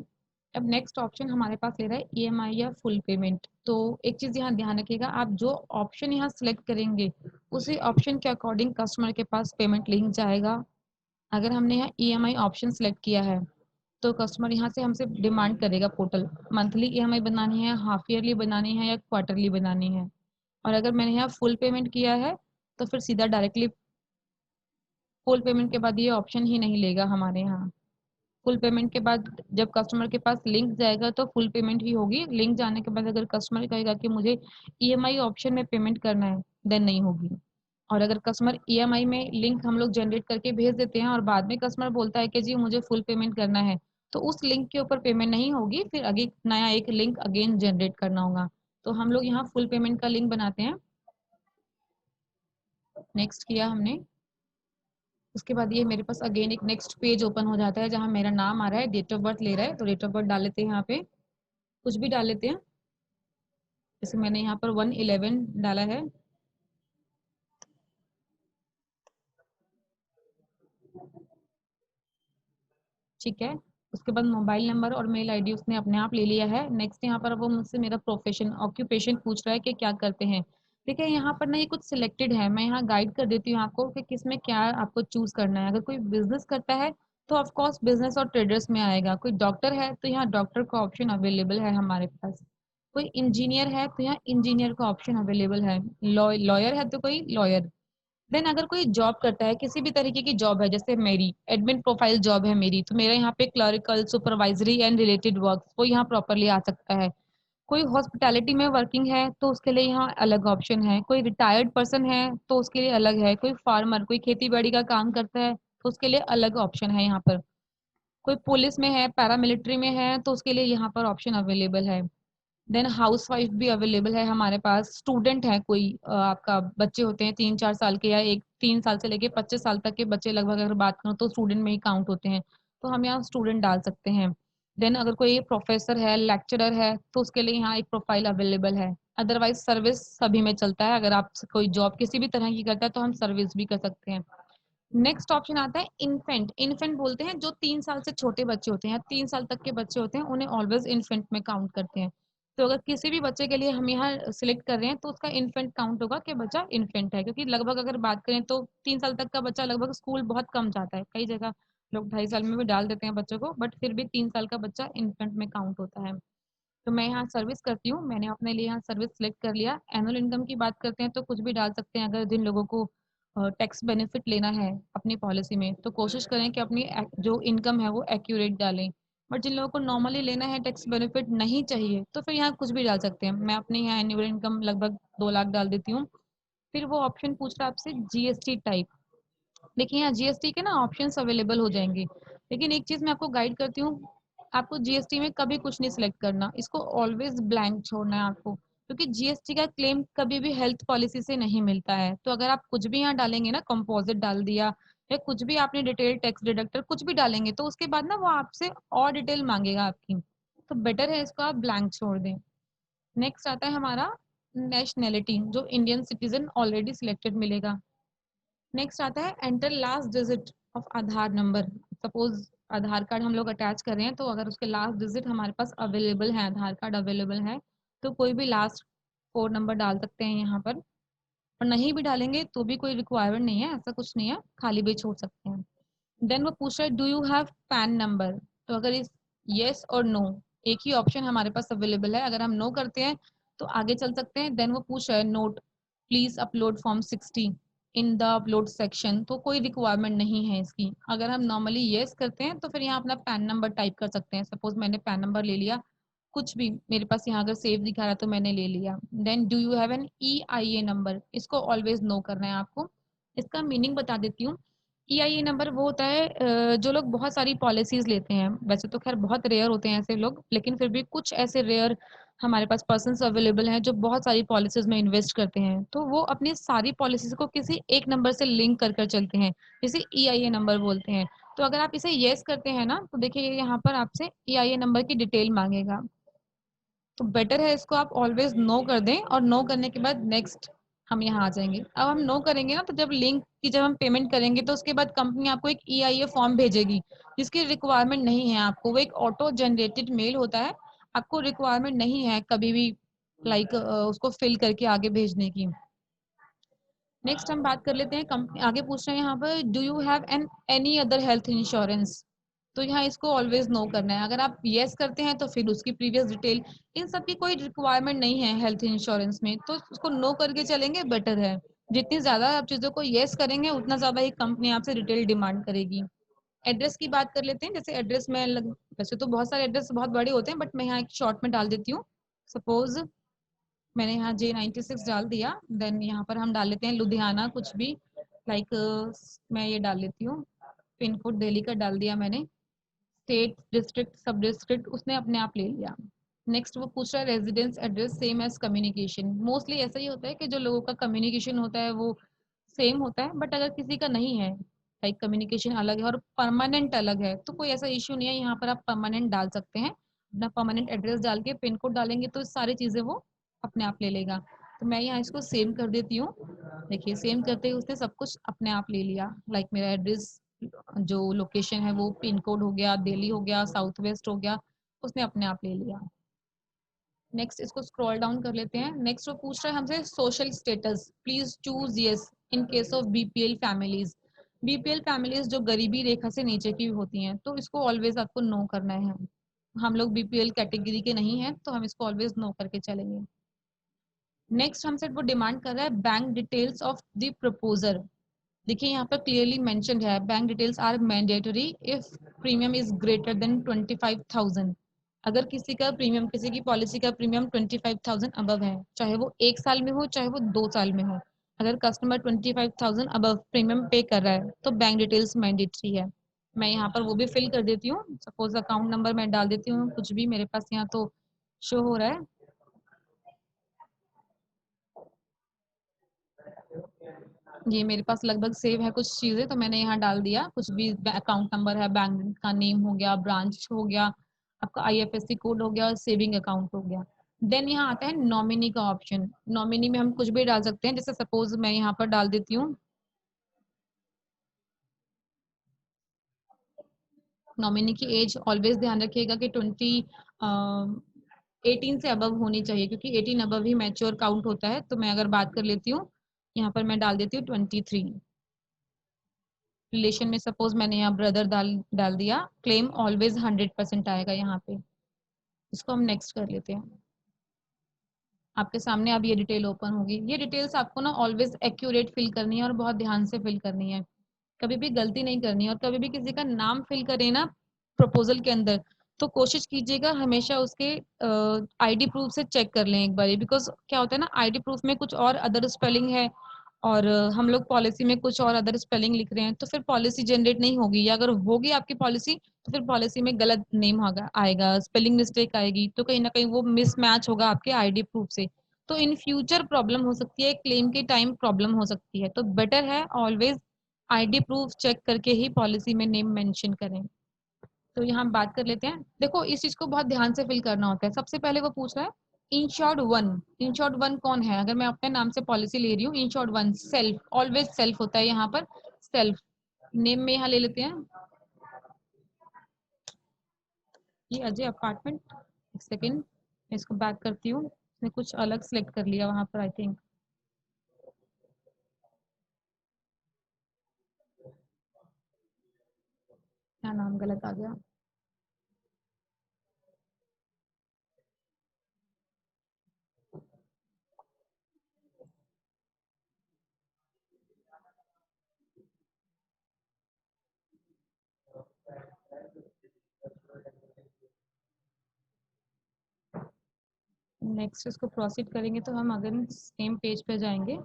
अब नेक्स्ट ऑप्शन हमारे पास ले रहा है ईएमआई या फुल पेमेंट। तो एक चीज़ यहाँ ध्यान रखिएगा, आप जो ऑप्शन यहाँ सिलेक्ट करेंगे उसी ऑप्शन के अकॉर्डिंग कस्टमर के पास पेमेंट लिंक जाएगा। अगर हमने यहाँ ईएमआई ऑप्शन सिलेक्ट किया है तो कस्टमर यहाँ से हमसे डिमांड करेगा पोर्टल, मंथली ईएमआई बनानी है, हाफ ईयरली बनानी है या क्वार्टरली बनानी है। और अगर मैंने यहाँ फुल पेमेंट किया है तो फिर सीधा डायरेक्टली फुल पेमेंट के बाद ये ऑप्शन ही नहीं लेगा हमारे यहाँ। फुल पेमेंट के बाद जब कस्टमर के पास लिंक जाएगा तो फुल पेमेंट ही होगी। लिंक जाने के बाद अगर कस्टमर कहेगा कि मुझे ईएमआई ऑप्शन में पेमेंट करना है, देन नहीं होगी। और अगर कस्टमर ईएमआई में लिंक हम लोग जनरेट करके भेज देते हैं और बाद में कस्टमर बोलता है कि जी मुझे फुल पेमेंट करना है, तो उस लिंक के ऊपर पेमेंट नहीं होगी, फिर आगे नया एक लिंक अगेन जनरेट करना होगा। तो हम लोग यहाँ फुल पेमेंट का लिंक बनाते हैं। नेक्स्ट किया हमने, उसके बाद ये मेरे पास अगेन एक नेक्स्ट पेज ओपन हो जाता है जहाँ मेरा नाम आ रहा है, डेट ऑफ बर्थ ले रहा है, तो डेट ऑफ बर्थ डाल लेते हैं यहाँ पे, कुछ भी डाल लेते हैं। जैसे मैंने यहाँ पर 1/11 डाला है। ठीक है, उसके बाद मोबाइल नंबर और मेल आईडी उसने अपने आप ले लिया है। नेक्स्ट यहाँ पर अब वो मुझसे मेरा प्रोफेशन ऑक्यूपेशन पूछ रहा है कि क्या करते हैं। देखिए यहाँ पर ना ये कुछ सिलेक्टेड है, मैं यहाँ गाइड कर देती हूँ आपको कि किसमें क्या आपको चूज करना है। अगर कोई बिजनेस करता है तो ऑफ कोर्स बिजनेस और ट्रेडर्स में आएगा। कोई डॉक्टर है तो यहाँ डॉक्टर का ऑप्शन अवेलेबल है हमारे पास। कोई इंजीनियर है तो यहाँ इंजीनियर का ऑप्शन अवेलेबल है। लॉयर है तो कोई लॉयर। देन अगर कोई जॉब करता है, किसी भी तरीके की जॉब है, जैसे मेरी एडमिन प्रोफाइल जॉब है मेरी, तो मेरा यहाँ पे clerical, supervisory and related work वो यहाँ प्रॉपरली आ सकता है। कोई हॉस्पिटैलिटी में वर्किंग है तो उसके लिए यहाँ अलग ऑप्शन है। कोई रिटायर्ड पर्सन है तो उसके लिए अलग है। कोई फार्मर, कोई खेती बाड़ी का काम करता है तो उसके लिए अलग ऑप्शन है यहाँ पर। कोई पुलिस में है, पैरामिलिट्री में है तो उसके लिए यहाँ पर ऑप्शन अवेलेबल है। देन हाउस वाइफ भी अवेलेबल है हमारे पास। स्टूडेंट है कोई, आपका बच्चे होते हैं 3-4 साल के, या एक 3 साल से लेके 25 साल तक के बच्चे लगभग अगर बात करूँ तो स्टूडेंट में ही काउंट होते हैं, तो हम यहाँ स्टूडेंट डाल सकते हैं। देन अगर कोई प्रोफेसर है, लेक्चरर है, तो उसके लिए यहाँ एक प्रोफाइल अवेलेबल है। अदरवाइज सर्विस सभी में चलता है, अगर आप कोई जॉब किसी भी तरह की करता है तो हम सर्विस भी कर सकते हैं। नेक्स्ट ऑप्शन आता है इन्फेंट। इन्फेंट बोलते हैं जो 3 साल से छोटे बच्चे होते हैं, 3 साल तक के बच्चे होते हैं, उन्हें ऑलवेज इन्फेंट में काउंट करते हैं। तो अगर किसी भी बच्चे के लिए हम यहाँ सिलेक्ट कर रहे हैं तो उसका इन्फेंट काउंट होगा कि बच्चा इन्फेंट है, क्योंकि लगभग अगर बात करें तो 3 साल तक का बच्चा लगभग स्कूल बहुत कम जाता है। कई जगह लोग 2.5 साल में भी डाल देते हैं बच्चों को, बट फिर भी 3 साल का बच्चा इन्फेंट में काउंट होता है। तो मैं यहाँ सर्विस करती हूँ, मैंने अपने लिए यहाँ सर्विस सिलेक्ट कर लिया। एनुअल इनकम की बात करते हैं तो कुछ भी डाल सकते हैं। अगर जिन लोगों को टैक्स बेनिफिट लेना है अपनी पॉलिसी में, तो कोशिश करें कि अपनी जो इनकम है वो एक्यूरेट डालें। बट जिन लोगों को नॉर्मली लेना है, टैक्स बेनिफिट नहीं चाहिए, तो फिर यहाँ कुछ भी डाल सकते हैं। मैं अपने यहाँ एनुअल इनकम लगभग 2 लाख डाल देती हूँ। फिर वो ऑप्शन पूछ रहा है आपसे जीएसटी टाइप। देखिए यहाँ जीएसटी के ना ऑप्शंस अवेलेबल हो जाएंगे, लेकिन एक चीज मैं आपको गाइड करती हूँ, आपको जीएसटी में कभी कुछ नहीं सिलेक्ट करना, इसको ऑलवेज ब्लैंक छोड़ना है आपको, क्योंकि जीएसटी का क्लेम कभी भी हेल्थ पॉलिसी से नहीं मिलता है। तो अगर आप कुछ भी यहाँ डालेंगे ना, कंपोजिट डाल दिया या कुछ भी आपने डिटेल टैक्स डिडक्टर कुछ भी डालेंगे, तो उसके बाद ना वो आपसे और डिटेल मांगेगा आपकी, तो बेटर है इसको आप ब्लैंक छोड़ दें। नेक्स्ट आता है हमारा नेशनैलिटी, जो इंडियन सिटीजन ऑलरेडी सिलेक्टेड मिलेगा। नेक्स्ट आता है enter last digit of Aadhaar number. Suppose Aadhaar card हम लोग अटैच कर रहे हैं, तो अगर उसके लास्ट डिजिट हमारे पास अवेलेबल है, आधार कार्ड अवेलेबल है, तो कोई भी लास्ट 4 नंबर डाल सकते हैं यहाँ पर। और नहीं भी डालेंगे तो भी कोई रिक्वायरमेंट नहीं है, ऐसा कुछ नहीं है, खाली भी छोड़ सकते हैं। देन वो पूछ रहा है do you have pan number. तो अगर इस येस और नो, एक ही ऑप्शन हमारे पास अवेलेबल है, अगर हम नो करते हैं तो आगे चल सकते हैं। देन वो पूछ रहा है note please upload form 60 in the upload section, तो कोई रिक्वायरमेंट नहीं है इसकी। अगर हम नॉर्मली येस करते हैं तो फिर यहाँ अपना पैन नंबर टाइप कर सकते हैं। सपोज मैंने पैन नंबर ले लिया, कुछ भी मेरे पास यहाँ अगर सेव दिखा रहा है तो मैंने ले लिया। Then do you have an EIA number, इसको ऑलवेज नो करना है आपको। इसका मीनिंग बता देती हूँ। EIA नंबर वो होता है जो लोग बहुत सारी पॉलिसीज लेते हैं, वैसे तो खैर बहुत रेयर होते हैं ऐसे लोग, लेकिन फिर भी कुछ ऐसे रेयर हमारे पास पर्सन्स अवेलेबल हैं जो बहुत सारी पॉलिसीज में इन्वेस्ट करते हैं, तो वो अपनी सारी पॉलिसीज को किसी एक नंबर से लिंक कर कर चलते हैं, जिसे EIA नंबर बोलते हैं। तो अगर आप इसे येस करते हैं ना, तो देखिए यहाँ पर आपसे EIA नंबर की डिटेल मांगेगा, तो बेटर है इसको आप ऑलवेज नो कर दें। और नो करने के बाद नेक्स्ट हम यहाँ आ जाएंगे। अब हम नो करेंगे ना, तो जब लिंक की जब हम पेमेंट करेंगे तो उसके बाद कंपनी आपको एक EIA फॉर्म भेजेगी, जिसकी रिक्वायरमेंट नहीं है आपको, वो एक ऑटो जनरेटेड मेल होता है, आपको रिक्वायरमेंट नहीं है कभी भी लाइक उसको फिल करके आगे भेजने की। नेक्स्ट हम बात कर लेते हैं, कंपनी आगे पूछ रहे हैं यहाँ पर do you have an any other health insurance. तो यहाँ इसको ऑलवेज नो करना है। अगर आप येस करते हैं तो फिर उसकी प्रीवियस डिटेल, इन सब की कोई रिक्वायरमेंट नहीं है हेल्थ इंश्योरेंस में, तो उसको नो करके चलेंगे बेटर है। जितनी ज्यादा आप चीजों को येस करेंगे उतना ज्यादा ही कंपनी आपसे डिटेल डिमांड करेगी। एड्रेस की बात कर लेते हैं। जैसे एड्रेस में वैसे तो बहुत सारे एड्रेस बहुत बड़े होते हैं, बट मैं यहाँ एक शॉर्ट में डाल देती हूँ। सपोज मैंने यहाँ J96 डाल दिया। देन यहाँ पर हम डाल लेते हैं लुधियाना, कुछ भी लाइक मैं ये डाल लेती हूँ, पिन कोड दिल्ली का डाल दिया मैंने। स्टेट, डिस्ट्रिक्ट, सब डिस्ट्रिक्ट उसने अपने आप ले लिया। नेक्स्ट वो पूछ रहा है residence address same as communication. Mostly ऐसा ही होता है कि जो लोगों का कम्युनिकेशन होता है वो सेम होता है, बट अगर किसी का नहीं है, लाइक कम्युनिकेशन अलग है और परमानेंट अलग है, तो कोई ऐसा इश्यू नहीं है, यहाँ पर आप परमानेंट डाल सकते हैं। अपना परमानेंट एड्रेस डाल के पिन कोड डालेंगे तो सारी चीज़ें वो अपने आप ले लेगा। तो मैं यहाँ इसको सेव कर देती हूँ। देखिए सेव करते ही उसने सब कुछ अपने आप ले लिया, लाइक मेरा एड्रेस, जो लोकेशन है वो पिन कोड हो गया, दिल्ली हो गया, साउथ वेस्ट हो गया, उसने अपने आप ले लिया। नेक्स्ट इसको स्क्रॉल डाउन कर लेते हैं। नेक्स्ट वो पूछ रहा है हमसे social status, please choose yes in case of BPL families. BPL families जो गरीबी रेखा से नीचे की होती हैं, तो इसको ऑलवेज आपको नो करना है। हम लोग BPL कैटेगरी के नहीं हैं, तो हम इसको ऑलवेज नो करके चलेंगे। नेक्स्ट हमसे वो डिमांड कर रहा है bank details of the proposer. देखिए यहाँ पर क्लियरली मेंशन्ड है bank details are mandatory if premium is greater than 25,000। अगर किसी का प्रीमियम, किसी की पॉलिसी का प्रीमियम 25,000 अबव है, चाहे वो 1 साल में हो चाहे वो 2 साल में हो, अगर कस्टमर 25,000 अबव प्रीमियम पे कर रहा है तो बैंक डिटेल्स मैंडेटरी है। मैं यहाँ पर वो भी फिल कर देती हूँ। सपोज अकाउंट नंबर मैं डाल देती हूँ, कुछ भी मेरे पास यहाँ तो शो हो रहा है। ये मेरे पास लगभग सेव है कुछ चीजें, तो मैंने यहाँ डाल दिया कुछ भी। अकाउंट नंबर है, बैंक का नेम हो गया, ब्रांच हो गया, आपका IFSC कोड हो गया और सेविंग अकाउंट हो गया। देन यहाँ आता है नॉमिनी का ऑप्शन। नॉमिनी में हम कुछ भी डाल सकते हैं, जैसे सपोज मैं यहाँ पर डाल देती हूँ, नॉमिनी की एज ऑलवेज ध्यान रखिएगा कि 18 से अबव होनी चाहिए, क्योंकि 18 अबव ही मैच्योर काउंट होता है। तो मैं अगर बात कर लेती हूँ, यहाँ पर मैं डाल देती हूँ 23। रिलेशन में सपोज मैंने यहाँ ब्रदर डाल डाल दिया, क्लेम ऑलवेज 100% आएगा यहाँ पे। इसको हम नेक्स्ट कर लेते हैं। आपके सामने अब ये डिटेल ओपन होगी। ये डिटेल्स आपको ना ऑलवेज एक्यूरेट फिल करनी है और बहुत ध्यान से फिल करनी है, कभी भी गलती नहीं करनी है। और कभी भी किसी का नाम फिल करें ना प्रपोजल के अंदर, तो कोशिश कीजिएगा हमेशा उसके आईडी प्रूफ से चेक कर लें एक बारी, बिकॉज क्या होता है ना, आईडी प्रूफ में कुछ और अदर स्पेलिंग है और हम लोग पॉलिसी में कुछ और अदर स्पेलिंग लिख रहे हैं, तो फिर पॉलिसी जनरेट नहीं होगी, या अगर होगी आपकी पॉलिसी तो फिर पॉलिसी में गलत नेम होगा, आएगा, स्पेलिंग मिस्टेक आएगी, तो कहीं ना कहीं वो मिसमैच होगा आपके आईडी प्रूफ से। तो इन फ्यूचर प्रॉब्लम हो सकती है, क्लेम के टाइम प्रॉब्लम हो सकती है, तो बेटर है ऑलवेज आईडी प्रूफ चेक करके ही पॉलिसी में नेम मेंशन करें। तो यहाँ हम बात कर लेते हैं। देखो इस चीज को बहुत ध्यान से फिल करना होता है। सबसे पहले वो पूछ रहा है इंश्योर्ड वन। इंश्योर्ड वन कौन है? अगर मैं अपने नाम से पॉलिसी ले रही हूँ, insured one self, always self होता है यहाँ पर। सेल्फ नेम में यहाँ ले लेते हैं ये अजय अपार्टमेंट। एक सेकेंड, इसको बैक करती हूँ, इसने कुछ अलग सेलेक्ट कर लिया वहां पर आई थिंक। क्या नाम गलत आ गया। नेक्स्ट इसको प्रोसीड करेंगे तो हम अगर सेम पेज पे जाएंगे।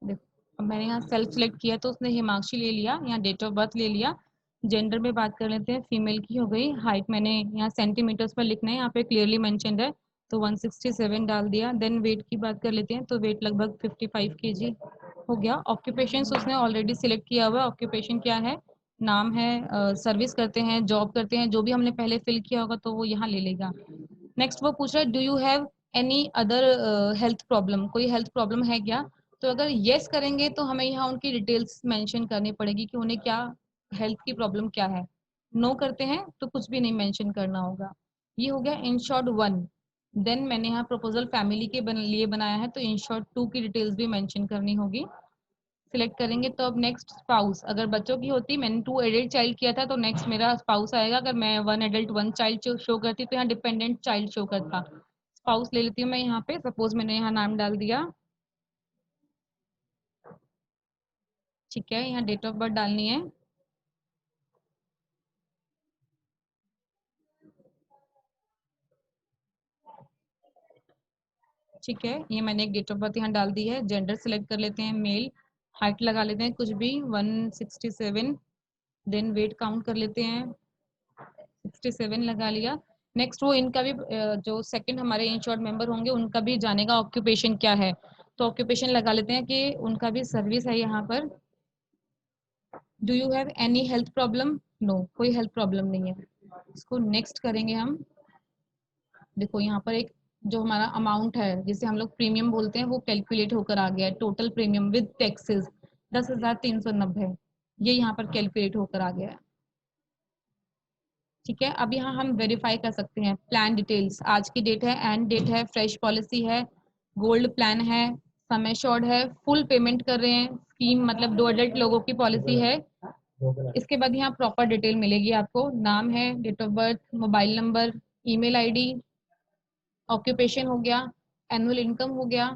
देखो अब मैंने यहाँ सेल्फ सेलेक्ट किया तो उसने हिमांशी ले लिया, यहाँ डेट ऑफ बर्थ ले लिया। जेंडर में बात कर लेते हैं, फीमेल की हो गई। हाइट मैंने यहाँ सेंटीमीटर्स में लिखना है, यहाँ पे क्लियरली मेंशन्ड है तो 167 डाल दिया। देन वेट की बात कर लेते हैं, तो वेट लगभग 55 केजी हो गया। ऑक्यूपेशन उसने ऑलरेडी सिलेक्ट किया हुआ है। ऑक्यूपेशन क्या है? नाम है, सर्विस करते हैं, जॉब करते हैं, जो भी हमने पहले फिल किया होगा तो वो यहाँ ले लेगा। नेक्स्ट वो पूछ रहा है do you have any other health problem, कोई हेल्थ प्रॉब्लम है क्या? तो अगर यस करेंगे तो हमें यहाँ उनकी डिटेल्स मेंशन करनी पड़ेगी कि उन्हें क्या हेल्थ की प्रॉब्लम क्या है। नो करते हैं तो कुछ भी नहीं मेंशन करना होगा। ये हो गया इन शॉर्ट वन। देन मैंने यहाँ प्रपोजल फैमिली के लिए बनाया है, तो इन शॉर्ट टू की डिटेल्स भी मेंशन करनी होगी। सिलेक्ट करेंगे तो अब नेक्स्ट स्पाउस, अगर बच्चों की होती, मैंने 2 एडल्ट चाइल्ड किया था तो नेक्स्ट मेरा स्पाउस आएगा। अगर मैं 1 एडल्ट 1 चाइल्ड शो करती तो यहाँ डिपेंडेंट चाइल्ड शो करता। स्पाउस ले लेती हूँ मैं यहाँ पे, सपोज मैंने यहाँ नाम डाल दिया, ठीक है। यहाँ डेट ऑफ बर्थ डालनी है, ठीक है। ये मैंने एक डेट ऑफ बर्थ यहाँ डाल दी है। जेंडर सिलेक्ट कर लेते हैं मेल। हाइट लगा लेते हैं कुछ भी 167। देन वेट काउंट कर लेते हैं, 67 लगा लिया। नेक्स्ट वो इनका भी जो सेकंड हमारे इंश्योर्ड मेंबर होंगे उनका भी जानेगा ऑक्यूपेशन क्या है, तो ऑक्यूपेशन लगा लेते हैं कि उनका भी सर्विस है यहाँ पर। Do you have any health problem? No, कोई हेल्थ प्रॉब्लम नहीं है। इसको नेक्स्ट करेंगे हम। देखो यहाँ पर एक जो हमारा अमाउंट है जिसे हम लोग प्रीमियम बोलते हैं वो कैलकुलेट होकर आ गया है। टोटल प्रीमियम विद टैक्सेस 10,390, ये यहाँ पर कैलकुलेट होकर आ गया है, ठीक है। अब यहाँ हम वेरीफाई कर सकते हैं प्लान डिटेल्स। आज की डेट है, एंड डेट है, फ्रेश पॉलिसी है, गोल्ड प्लान है, सम एश्योर्ड है, फुल पेमेंट कर रहे हैं, स्कीम मतलब 2 एडल्ट लोगों की पॉलिसी है। इसके बाद यहाँ प्रॉपर डिटेल मिलेगी आपको, नाम है, date of birth, mobile number, email ID, occupation हो गया, एनुअल इनकम हो गया,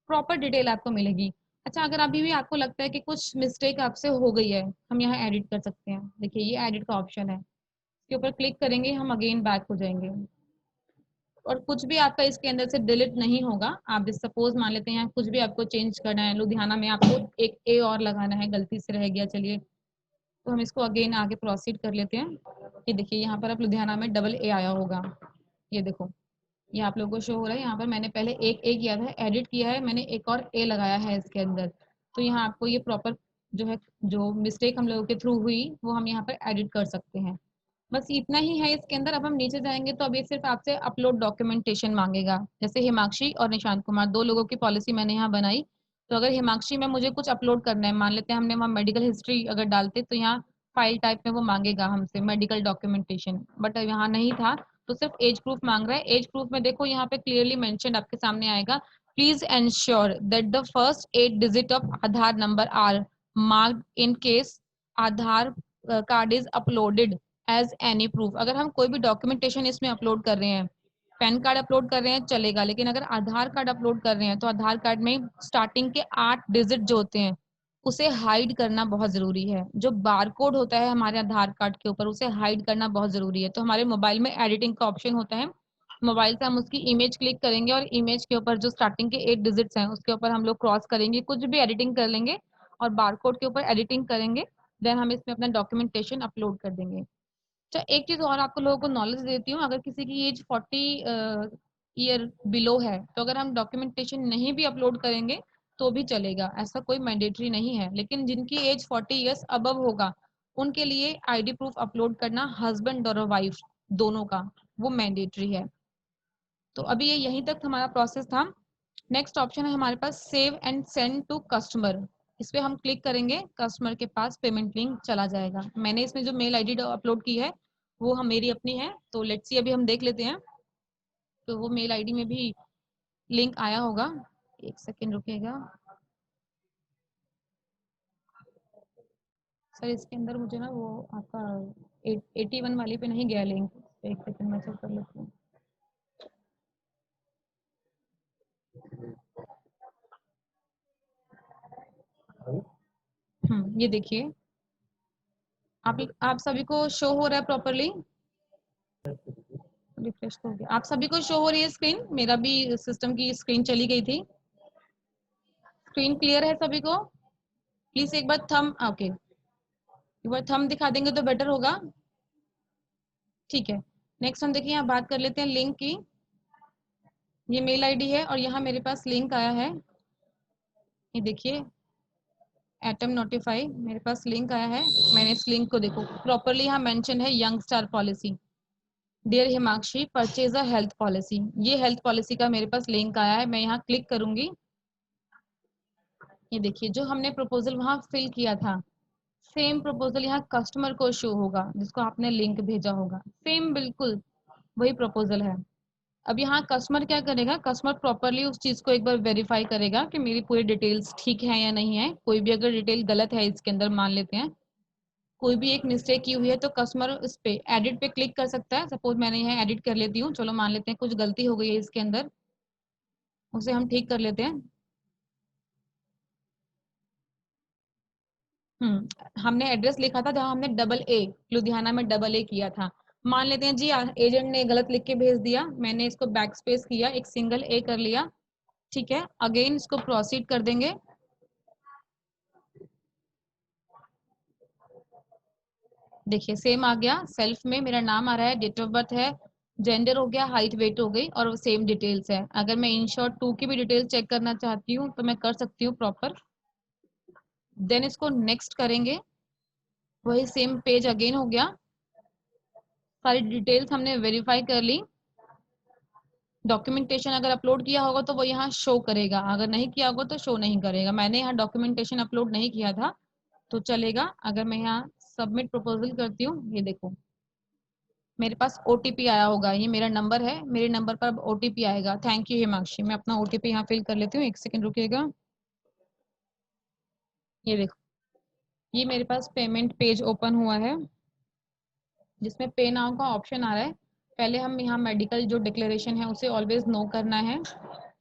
प्रॉपर डिटेल आपको मिलेगी। अच्छा, अगर अभी भी आपको लगता है कि कुछ मिस्टेक आपसे हो गई है, हम यहाँ एडिट कर सकते हैं। देखिए ये एडिट का ऑप्शन है, इसके ऊपर क्लिक करेंगे, हम अगेन बैक हो जाएंगे और कुछ भी आपका इसके अंदर से डिलीट नहीं होगा। आप जिस सपोज मान लेते हैं कुछ भी आपको चेंज करना है, लुधियाना में आपको एक ए और लगाना है, गलती से रह गया, चलिए तो हम इसको अगेन आगे प्रोसीड कर लेते हैं। ये देखिए यहाँ पर अब लुधियाना में डबल ए आया होगा, ये देखो ये आप लोगों को शो हो रहा है। यहाँ पर मैंने पहले एक ए किया था, एडिट किया है मैंने, एक और ए लगाया है इसके अंदर, तो यहाँ आपको ये प्रॉपर जो है, जो मिस्टेक हम लोगों के थ्रू हुई वो हम यहाँ पर एडिट कर सकते हैं। बस इतना ही है इसके अंदर। अब हम नीचे जाएंगे तो अब ये सिर्फ आपसे अपलोड डॉक्यूमेंटेशन मांगेगा। जैसे हिमाक्षी और निशांत कुमार, दो लोगों की पॉलिसी मैंने यहाँ बनाई। तो अगर हिमाक्षी में मुझे कुछ अपलोड करना है, मान लेते हैं हमने वहाँ मेडिकल हिस्ट्री अगर डालते तो यहाँ फाइल टाइप में वो मांगेगा हमसे मेडिकल डॉक्यूमेंटेशन, बट यहाँ नहीं था तो सिर्फ एज प्रूफ मांग रहा है। एज प्रूफ में देखो यहाँ पे क्लियरली मेंशन आपके सामने आएगा, please ensure that the first 8 digit of Aadhaar number are marked in case Aadhaar card is uploaded as any proof. अगर हम कोई भी डॉक्यूमेंटेशन इसमें अपलोड कर रहे हैं, पैन कार्ड अपलोड कर रहे हैं चलेगा, लेकिन अगर आधार कार्ड अपलोड कर रहे हैं तो आधार कार्ड में स्टार्टिंग के 8 डिजिट जो होते हैं उसे हाइड करना बहुत जरूरी है। जो बार कोड होता है हमारे आधार कार्ड के ऊपर उसे हाइड करना बहुत जरूरी है। तो हमारे मोबाइल में एडिटिंग का ऑप्शन होता है, मोबाइल से हम उसकी इमेज क्लिक करेंगे और इमेज के ऊपर जो स्टार्टिंग के 8 डिजिट्स हैं उसके ऊपर हम लोग क्रॉस करेंगे, कुछ भी एडिटिंग कर लेंगे और बारकोड के ऊपर एडिटिंग करेंगे, देन हम इसमें अपना डॉक्यूमेंटेशन अपलोड कर देंगे। अच्छा, एक चीज और आपको लोगों को नॉलेज देती हूँ, अगर किसी की एज 40 ईयर बिलो है तो अगर हम डॉक्यूमेंटेशन नहीं भी अपलोड करेंगे तो भी चलेगा, ऐसा कोई मैंडेटरी नहीं है। लेकिन जिनकी एज 40 ईयर्स अबव होगा उनके लिए आईडी प्रूफ अपलोड करना, हस्बैंड और वाइफ दोनों का, वो मैंडेटरी है। तो अभी ये यहीं तक हमारा प्रोसेस था। नेक्स्ट ऑप्शन है हमारे पास save and send to customer. इस पे हम क्लिक करेंगे, कस्टमर के पास पेमेंट लिंक चला जाएगा। मैंने इसमें जो मेल आईडी अपलोड की है वो हम मेरी अपनी है, तो लेट्स सी अभी हम देख लेते हैं। तो वो मेल आईडी में भी लिंक आया होगा, एक सेकेंड रुकिएगा सर। इसके अंदर मुझे ना वो आपका 81 वाली पे नहीं गया लिंक, एक सेकेंड मैं चेक कर लेती हूँ। ये देखिए, आप सभी को शो हो रहा है प्रॉपरली? रिफ्रेश हो गया, आप सभी को शो हो रही है स्क्रीन? मेरा भी सिस्टम की स्क्रीन चली गई थी। स्क्रीन क्लियर है सभी को? प्लीज एक बार थम, ओके, एक बार थम दिखा देंगे तो बेटर होगा। ठीक है, नेक्स्ट हम देखिए यहाँ बात कर लेते हैं लिंक की। ये मेल आईडी है और यहाँ मेरे पास लिंक आया है, ये देखिए एटम नोटिफाई, मेरे पास लिंक आया है। मैंने इस लिंक को देखो प्रॉपरली यहाँ मेंशन है, young star policy, dear Himakshi purchase a health policy. ये हेल्थ पॉलिसी का मेरे पास लिंक आया है, मैं यहाँ क्लिक करूंगी। ये देखिए जो हमने प्रपोजल वहां फिल किया था सेम प्रपोजल यहाँ कस्टमर को शो होगा, जिसको आपने लिंक भेजा होगा, सेम बिल्कुल वही प्रपोजल है। अब यहाँ कस्टमर क्या करेगा, कस्टमर प्रॉपरली उस चीज को एक बार वेरीफाई करेगा कि मेरी पूरी डिटेल्स ठीक है या नहीं है। कोई भी अगर डिटेल गलत है इसके अंदर, मान लेते हैं कोई भी एक मिस्टेक की हुई है, तो कस्टमर उस पे एडिट पे क्लिक कर सकता है। सपोज मैंने यहाँ एडिट कर लेती हूँ, चलो मान लेते हैं कुछ गलती हो गई है इसके अंदर, उसे हम ठीक कर लेते हैं। हमने एड्रेस लिखा था जहाँ हमने डबल ए, लुधियाना में डबल ए किया था। मान लेते हैं जी एजेंट ने गलत लिख के भेज दिया, मैंने इसको बैक स्पेस किया, एक सिंगल ए कर लिया, ठीक है। अगेन इसको प्रोसीड कर देंगे। देखिए सेम आ गया, सेल्फ में मेरा नाम आ रहा है, डेट ऑफ बर्थ है, जेंडर हो गया, हाइट वेट हो गई और सेम डिटेल्स है। अगर मैं इन शॉर्ट 2 की भी डिटेल्स चेक करना चाहती हूँ तो मैं कर सकती हूँ प्रॉपर। देन इसको नेक्स्ट करेंगे, वही सेम पेज अगेन हो गया, सारी डिटेल्स हमने वेरीफाई कर ली। डॉक्यूमेंटेशन अगर अपलोड किया होगा तो वो यहाँ शो करेगा, अगर नहीं किया होगा तो शो नहीं करेगा। मैंने यहाँ डॉक्यूमेंटेशन अपलोड नहीं किया था तो चलेगा। अगर मैं यहाँ सबमिट प्रपोजल करती हूँ, ये देखो मेरे पास ओटीपी आया होगा, ये मेरा नंबर है, मेरे नंबर पर अब ओटीपी आएगा। थैंक यू हिमाक्षी, मैं अपना ओटीपी यहाँ फिल कर लेती हूँ, एक सेकंड रुकिएगा। ये देखो, ये मेरे पास पेमेंट पेज ओपन हुआ है जिसमें पे नाउ का ऑप्शन आ रहा है। पहले हम यहाँ मेडिकल जो डिक्लेरेशन है उसे ऑलवेज नो करना है,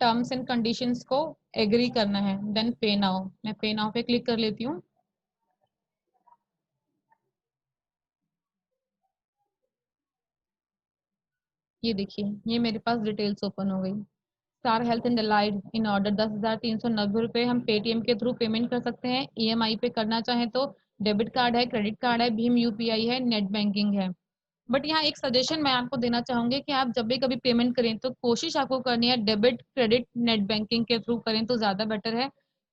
टर्म्स एंड कंडीशंस को एग्री करना है, देन पे नाउ। मैं पे नाउ पे क्लिक कर लेती हूँ। ये देखिए ये मेरे पास डिटेल्स ओपन हो गई। Star health and allied in order 10,390 रुपये हम पेटीएम के थ्रू पेमेंट कर सकते हैं। ईएमआई पे करना चाहें तो डेबिट कार्ड है, क्रेडिट कार्ड है, भीम यूपीआई है, नेट बैंकिंग है। बट यहाँ एक सजेशन मैं आपको देना चाहूंगी कि आप जब भी कभी पेमेंट करें तो कोशिश आपको करनी है डेबिट क्रेडिट नेट बैंकिंग के थ्रू करें तो ज्यादा बेटर है।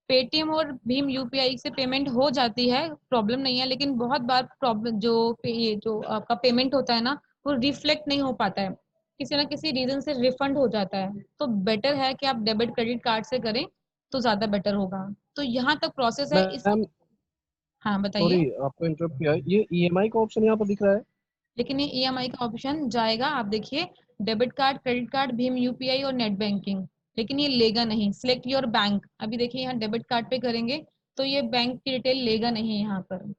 पेटीएम और भीम यूपीआई से पेमेंट हो जाती है, प्रॉब्लम नहीं है, लेकिन बहुत बार प्रॉब्लम ये जो आपका पेमेंट होता है ना, वो रिफ्लेक्ट नहीं हो पाता है, किसी ना किसी रीजन से रिफंड हो जाता है। तो बेटर है कि आप डेबिट क्रेडिट कार्ड से करें तो ज्यादा बेटर होगा। तो यहाँ तक प्रोसेस है इस। मैम हाँ सॉरी, बताइए। आपको इंटरप्ट किया, ये ईएमआई का ऑप्शन यहाँ पर दिख रहा है। लेकिन ये ईएमआई का ऑप्शन जाएगा, आप देखिए, debit card, credit card, Bhim UPI और नेट बैंकिंग, लेकिन ये लेगा नहीं सिलेक्ट योर बैंक। अभी देखिए यहाँ डेबिट कार्ड पे करेंगे तो ये बैंक की डिटेल लेगा नहीं यहाँ पर,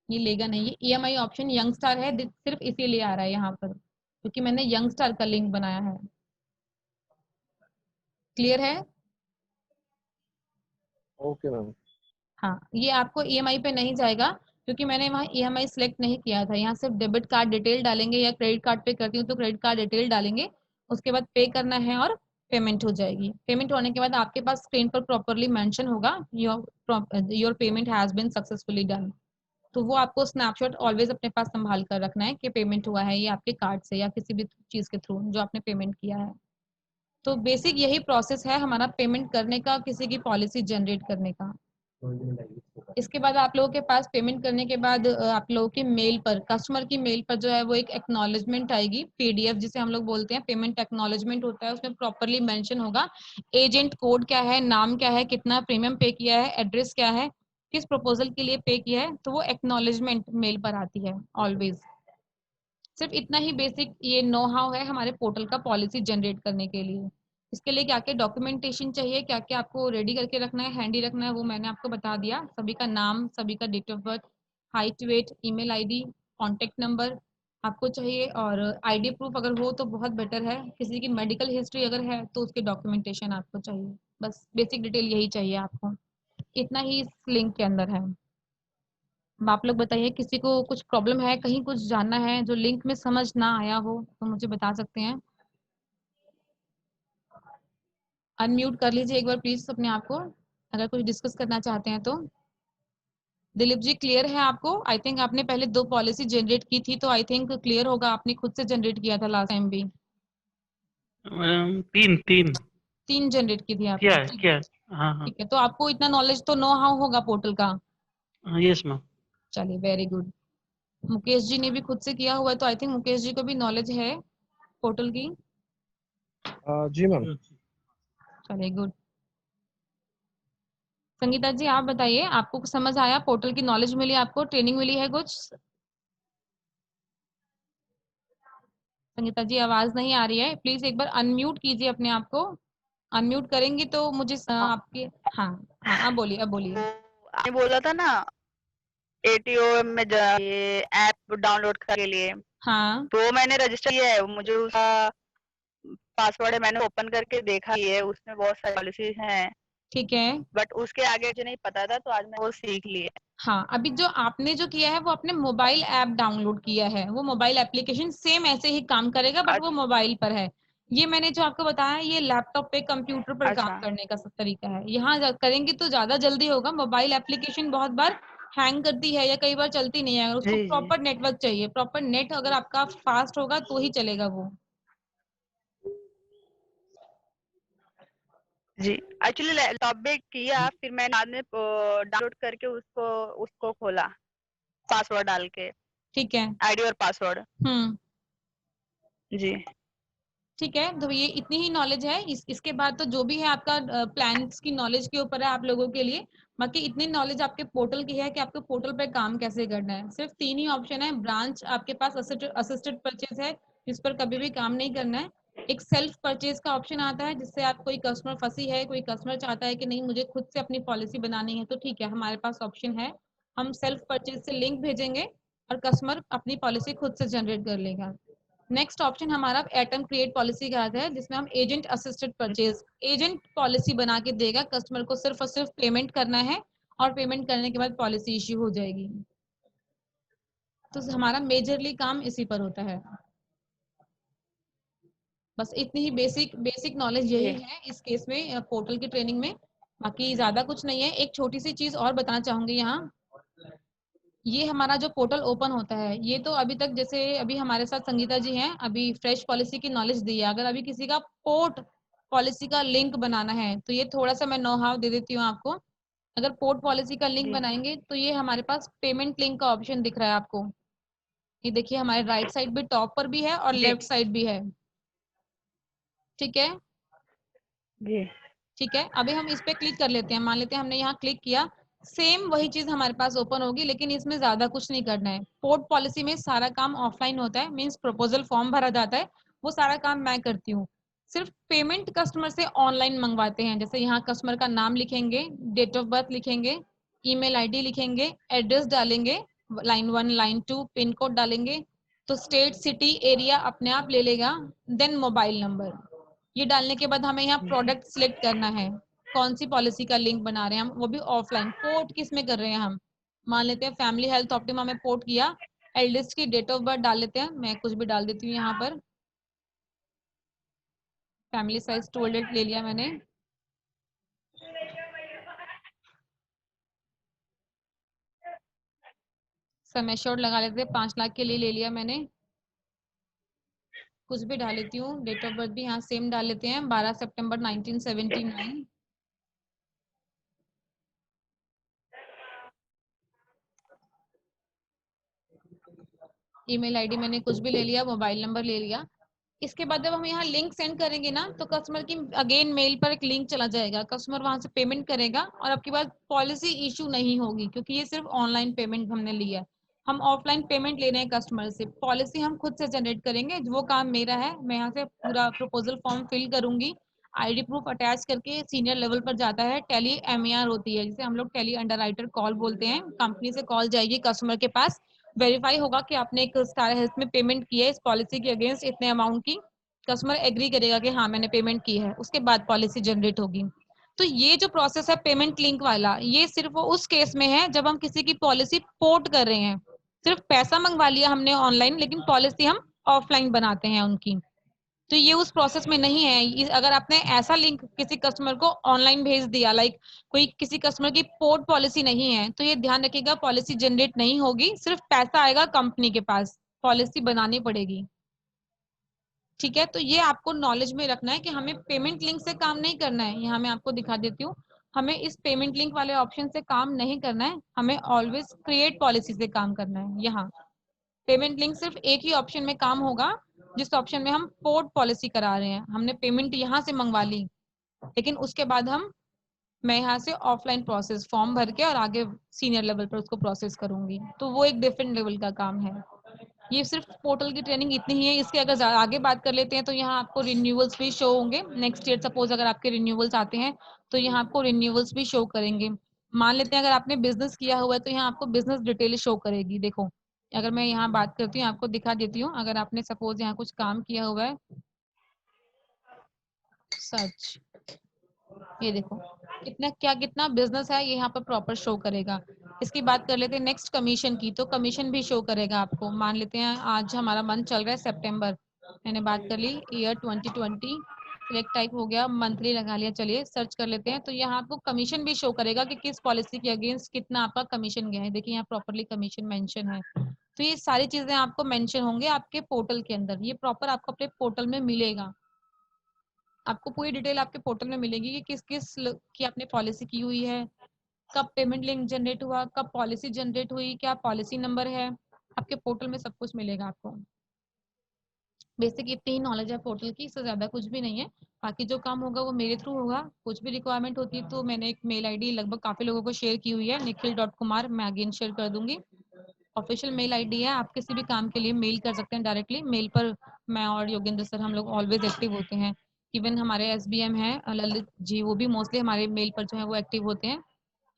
ये लेगा नहीं। ये ईएमआई ऑप्शन यंग स्टार है, सिर्फ इसीलिए आ रहा है यहाँ पर क्योंकि मैंने यंग स्टार का लिंक बनाया है। क्लियर है? Okay ma'am. हाँ, ये आपको ईएमआई पे नहीं जाएगा क्योंकि मैंने वहाँ ईएमआई सिलेक्ट नहीं किया था। यहाँ सिर्फ डेबिट कार्ड डिटेल डालेंगे या क्रेडिट कार्ड पे करती हूँ तो क्रेडिट कार्ड डिटेल डालेंगे, उसके बाद पे करना है और पेमेंट हो जाएगी। पेमेंट होने के बाद आपके पास स्क्रीन पर प्रॉपरली मेंशन होगा your payment has been successfully done. तो वो आपको स्नैपशॉट ऑलवेज अपने पास संभाल कर रखना है कि पेमेंट हुआ है ये आपके कार्ड से या किसी भी चीज़ के थ्रू जो आपने पेमेंट किया है। तो बेसिक यही प्रोसेस है हमारा पेमेंट करने का, किसी की पॉलिसी जनरेट करने का। इसके बाद आप लोगों के पास पेमेंट करने के बाद आप लोगों के मेल पर, कस्टमर की मेल पर जो है वो एक एक्नॉलेजमेंट आएगी, पीडीएफ जिसे हम लोग बोलते हैं, पेमेंट एक्नॉलेजमेंट होता है। उसमें प्रॉपरली मेंशन होगा एजेंट कोड क्या है, नाम क्या है, कितना प्रीमियम पे किया है, एड्रेस क्या है, किस प्रपोजल के लिए पे किया है, तो वो एक्नॉलेजमेंट मेल पर आती है ऑलवेज। सिर्फ इतना ही बेसिक ये नो हाउ है हमारे पोर्टल का पॉलिसी जनरेट करने के लिए। इसके लिए क्या क्या डॉक्यूमेंटेशन चाहिए, क्या क्या आपको रेडी करके रखना है, हैंडी रखना है, वो मैंने आपको बता दिया। सभी का नाम, सभी का date of birth, height, weight, email ID, contact number आपको चाहिए, और आईडी प्रूफ अगर हो तो बहुत बेटर है। किसी की मेडिकल हिस्ट्री अगर है तो उसकी डॉक्यूमेंटेशन आपको चाहिए। बस बेसिक डिटेल यही चाहिए आपको, इतना ही इस लिंक के अंदर है। अब आप लोग बताइए, किसी को कुछ प्रॉब्लम है, कहीं कुछ जानना है जो लिंक में समझ ना आया हो तो मुझे बता सकते हैं। अनम्यूट कर लीजिए एक बार प्लीज अपने आप को, अगर कुछ डिस्कस करना चाहते हैं तो। दिलीप जी क्लियर है आपको? आई थिंक आपने पहले 2 पॉलिसी जनरेट की थी तो आई थिंक क्लियर होगा, आपने खुद से जनरेट किया था लास्ट टाइम भी। तीन तीन 3 जनरेट की थी क्या आपने, ठीक। क्या। हाँ हाँ। ठीक है, तो आपको इतना नॉलेज तो नो हाउ होगा पोर्टल का। हाँ यस मैम। चलिए वेरी गुड। मुकेश जी ने भी खुद से किया हुआ है तो आई थिंक मुकेश जी को भी नॉलेज है पोर्टल की। जी मैम। चलिए गुड। संगीता जी आप बताइए, आपको कुछ समझ आया, पोर्टल की नॉलेज मिली, आपको ट्रेनिंग मिली है कुछ? संगीता जी आवाज नहीं आ रही है, प्लीज एक बार अनम्यूट कीजिए अपने आप को। अनम्यूट करेंगी तो मुझे हाँ, आपके। हाँ हाँ, अब बोलिए अब वो बोलिए। आपने बोला था ना एटीओ में ये ऐप डाउनलोड करने के लिए, हाँ तो मैंने रजिस्टर किया है। मुझे उसका पासवर्ड है, मैंने ओपन करके देखा ही है, उसमें बहुत सारी पॉलिसीज हैं, ठीक है। बट उसके आगे मुझे नहीं पता था, तो आज मैं वो सीख लिया। हाँ, अभी जो आपने जो किया है वो अपने मोबाइल ऐप डाउनलोड किया है, वो मोबाइल एप्लीकेशन सेम ऐसे ही काम करेगा बट वो अच्छा। मोबाइल पर है। ये मैंने जो आपको बताया है ये लैपटॉप पे, कंप्यूटर पर काम अच्छा। करने का सब तरीका है। यहाँ करेंगे तो ज्यादा जल्दी होगा, मोबाइल एप्लीकेशन बहुत बार हैंग करती है या कई बार चलती नहीं है, अगर उसको जी जी प्रॉपर नेटवर्क चाहिए, प्रॉपर नेट अगर आपका फास्ट होगा तो ही चलेगा वो। जी। एक्चुअली लैपटॉप पे किया, फिर मैंने बाद में डाउनलोड करके उसको उसको खोला, पासवर्ड डाल के, ठीक है। आईडी और पासवर्ड। हम्म। जी ठीक है, तो ये इतनी ही नॉलेज है। इसके बाद तो जो भी है आपका प्लान्स की नॉलेज के ऊपर है आप लोगों के लिए। बाकी इतनी नॉलेज आपके पोर्टल की है कि आपको पोर्टल पे काम कैसे करना है। सिर्फ 3 ही ऑप्शन है, ब्रांच आपके पास असिस्टेड परचेज है जिस पर कभी भी काम नहीं करना है। एक सेल्फ परचेज का ऑप्शन आता है जिससे आप, कोई कस्टमर फंसी है, कोई कस्टमर चाहता है कि नहीं मुझे खुद से अपनी पॉलिसी बनानी है, तो ठीक है हमारे पास ऑप्शन है, हम सेल्फ परचेज से लिंक भेजेंगे और कस्टमर अपनी पॉलिसी खुद से जनरेट कर लेगा। नेक्स्ट ऑप्शन हमारा एटम क्रिएट पॉलिसी का आता है जिसमें हम agent assisted purchase, agent policy बना के देगा, कस्टमर को सिर्फ और सिर्फ पेमेंट करना है और पेमेंट करने के बाद पॉलिसी इश्यू हो जाएगी। तो हमारा मेजरली काम इसी पर होता है। बस इतनी ही बेसिक बेसिक नॉलेज जी। यही है इस केस में, पोर्टल की ट्रेनिंग में। बाकी ज्यादा कुछ नहीं है। एक छोटी सी चीज और बताना चाहूंगी यहाँ, ये हमारा जो पोर्टल ओपन होता है ये तो अभी तक, जैसे अभी हमारे साथ संगीता जी हैं, अभी फ्रेश पॉलिसी की नॉलेज दी है। अगर अभी किसी का पोर्ट पॉलिसी का लिंक बनाना है, तो ये थोड़ा सा मैं नो हाउ दे देती हूँ आपको। अगर पोर्ट पॉलिसी का लिंक जी बनाएंगे तो ये हमारे पास पेमेंट लिंक का ऑप्शन दिख रहा है आपको। ये देखिए हमारे राइट साइड भी टॉप पर भी है और जी लेफ्ट साइड भी है। ठीक है, जी ठीक है। अभी हम इस पे क्लिक कर लेते हैं। मान लेते हैं हमने यहाँ क्लिक किया, सेम वही चीज हमारे पास ओपन होगी, लेकिन इसमें ज्यादा कुछ नहीं करना है। पोर्ट पॉलिसी में सारा काम ऑफलाइन होता है, मींस प्रपोजल फॉर्म भरा जाता है, वो सारा काम मैं करती हूँ। सिर्फ पेमेंट कस्टमर से ऑनलाइन मंगवाते हैं। जैसे यहाँ कस्टमर का नाम लिखेंगे, डेट ऑफ बर्थ लिखेंगे, ईमेल आईडी लिखेंगे, एड्रेस डालेंगे, लाइन 1 लाइन 2 पिन कोड डालेंगे, तो स्टेट सिटी एरिया अपने आप ले लेगा। देन मोबाइल नंबर, ये डालने के बाद हमें यहाँ प्रोडक्ट सिलेक्ट करना है, कौन सी पॉलिसी का लिंक बना रहे हैं हम, वो भी ऑफलाइन। पोर्ट किस में कर रहे हैं हम, मान लेते हैं फैमिली हेल्थ ऑप्टिमा में पोर्ट किया। एल्डेस्ट की डेट ऑफ बर्थ डाल लेते हैं, मैं कुछ भी डाल देती हूँ यहाँ पर। फैमिली साइज टोल्डेट ले लिया मैंने। समय श्योर लगा लेते हैं, 5 लाख के लिए ले लिया मैंने। कुछ भी डाल लेती हूँ, डेट ऑफ बर्थ भी यहाँ सेम डाल लेते हैं, 12 सितंबर 1979। ईमेल आईडी मैंने कुछ भी ले लिया, मोबाइल नंबर ले लिया। इसके बाद जब हम यहाँ लिंक सेंड करेंगे ना, तो कस्टमर की अगेन मेल पर एक लिंक चला जाएगा, कस्टमर वहां से पेमेंट करेगा और आपके पास पॉलिसी इशू नहीं होगी, क्योंकि ये सिर्फ ऑनलाइन पेमेंट हमने लिया है। हम ऑफलाइन पेमेंट ले रहे हैं कस्टमर से, पॉलिसी हम खुद से जनरेट करेंगे, वो काम मेरा है। मैं यहाँ से पूरा प्रपोजल फॉर्म फिल करूंगी, आईडी प्रूफ अटैच करके सीनियर लेवल पर जाता है, टेली एमएआर होती है जिसे हम लोग टेली अंडरराइटर कॉल बोलते हैं। कंपनी से कॉल जाएगी कस्टमर के पास, वेरीफाई होगा कि आपने एक स्टार हेल्थ में पेमेंट की है इस पॉलिसी के अगेंस्ट इतने अमाउंट की। कस्टमर एग्री करेगा कि हाँ मैंने पेमेंट की है, उसके बाद पॉलिसी जनरेट होगी। तो ये जो प्रोसेस है पेमेंट लिंक वाला, ये सिर्फ उस केस में है जब हम किसी की पॉलिसी पोर्ट कर रहे हैं। सिर्फ पैसा मंगवा लिया हमने ऑनलाइन, लेकिन पॉलिसी हम ऑफलाइन बनाते हैं उनकी। तो ये उस प्रोसेस में नहीं है। अगर आपने ऐसा लिंक किसी कस्टमर को ऑनलाइन भेज दिया, लाइक कोई किसी कस्टमर की पोर्ट पॉलिसी नहीं है, तो ये ध्यान रखिएगा पॉलिसी जनरेट नहीं होगी, सिर्फ पैसा आएगा कंपनी के पास, पॉलिसी बनानी पड़ेगी। ठीक है, तो ये आपको नॉलेज में रखना है कि हमें पेमेंट लिंक से काम नहीं करना है। यहाँ मैं आपको दिखा देती हूँ, हमें इस पेमेंट लिंक वाले ऑप्शन से काम नहीं करना है, हमें ऑलवेज क्रिएट पॉलिसी से काम करना है। यहाँ पेमेंट लिंक सिर्फ एक ही ऑप्शन में काम होगा, जिस ऑप्शन में हम पोर्ट पॉलिसी करा रहे हैं। हमने पेमेंट यहाँ से मंगवा ली, लेकिन उसके बाद मैं यहाँ से ऑफलाइन प्रोसेस फॉर्म भर के और आगे सीनियर लेवल पर उसको प्रोसेस करूंगी, तो वो एक डिफरेंट लेवल का काम है। ये सिर्फ पोर्टल की ट्रेनिंग इतनी ही है। इसके अगर आगे बात कर लेते हैं तो यहाँ आपको रिन्यूअल्स भी शो होंगे। नेक्स्ट ईयर सपोज अगर आपके रिन्यूअल्स आते हैं तो यहाँ आपको रिन्यूअल्स भी शो करेंगे। मान लेते हैं अगर आपने बिजनेस किया हुआ है तो यहाँ आपको बिजनेस डिटेल शो करेगी। देखो, अगर मैं यहाँ बात करती हूँ, आपको दिखा देती हूँ, अगर आपने सपोज यहाँ कुछ काम किया हुआ है, सच, ये देखो कितना बिजनेस है, ये यहाँ पर प्रॉपर शो करेगा। इसकी बात कर लेते हैं नेक्स्ट कमीशन की, तो कमीशन भी शो करेगा आपको। मान लेते हैं आज हमारा मंथ चल रहा है सितंबर, मैंने बात कर ली ईयर 2020, सिलेक्ट टाइप हो गया, मंथली लगा लिया। चलिए सर्च कर लेते हैं, तो यहाँ आपको कमीशन भी शो करेगा कि किस पॉलिसी के अगेंस्ट कितना आपका कमीशन गया है। देखिए यहाँ प्रॉपरली कमीशन मेंशन है। तो ये सारी चीजें आपको मेंशन होंगे आपके पोर्टल के अंदर, ये प्रॉपर आपको अपने पोर्टल में मिलेगा। आपको पूरी डिटेल आपके पोर्टल में मिलेगी कि किस किस की आपने पॉलिसी की हुई है, कब पेमेंट लिंक जनरेट हुआ, कब पॉलिसी जनरेट हुई, क्या पॉलिसी नंबर है, आपके पोर्टल में सब कुछ मिलेगा आपको। बेसिक इतनी ही नॉलेज है पोर्टल की, इससे ज्यादा कुछ भी नहीं है। बाकी जो काम होगा वो मेरे थ्रू होगा। कुछ भी रिक्वायरमेंट होती है तो मैंने एक मेल आईडी लगभग काफी लोगों को शेयर की हुई है, nikhil.kumar, मैं अगेन शेयर कर दूंगी। ऑफिशियल मेल आईडी है, आप किसी भी काम के लिए मेल कर सकते हैं डायरेक्टली। मेल पर मैं और योगेंद्र सर हम लोग ऑलवेज एक्टिव होते हैं। इवन हमारे एसबीएम है ललित जी, वो भी मोस्टली हमारे मेल पर जो है वो एक्टिव होते हैं।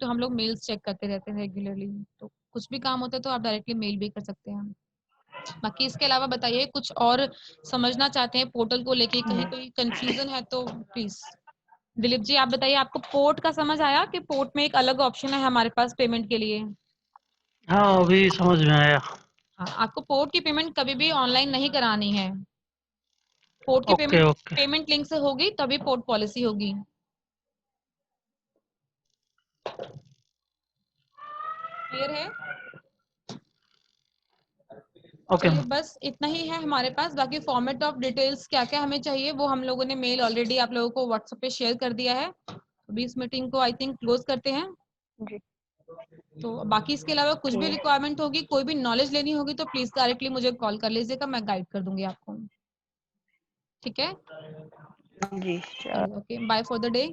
तो हम लोग मेल्स चेक करते रहते हैं रेगुलरली। तो कुछ भी काम होता है तो आप डायरेक्टली मेल भी कर सकते हैं। बाकी इसके अलावा बताइए कुछ और समझना चाहते हैं पोर्टल को लेके, कहीं कोई कंफ्यूजन है तो प्लीज। दिलीप जी आप बताइए, आपको पोर्ट का समझ आया कि पोर्ट में एक अलग ऑप्शन है हमारे पास पेमेंट के लिए? हाँ अभी समझ में आया। हाँ, आपको पोर्ट की पेमेंट कभी भी ऑनलाइन नहीं करानी है। पोर्ट की okay payment okay. Payment link से होगी तभी पोर्ट पॉलिसी होगी। क्लियर है? ओके चलिए बस इतना ही है हमारे पास। बाकी फॉर्मेट ऑफ डिटेल्स क्या क्या हमें चाहिए वो हम लोगों ने मेल ऑलरेडी आप लोगों को व्हाट्सएप पे शेयर कर दिया है। अभी इस मीटिंग को आई थिंक क्लोज करते हैं। जी तो बाकी इसके अलावा कुछ भी ठीक है रिक्वायरमेंट होगी, कोई भी नॉलेज लेनी होगी तो प्लीज डायरेक्टली मुझे कॉल कर लीजिएगा, मैं गाइड कर दूंगी आपको। ठीक है, जी चलिए okay, bye for the day.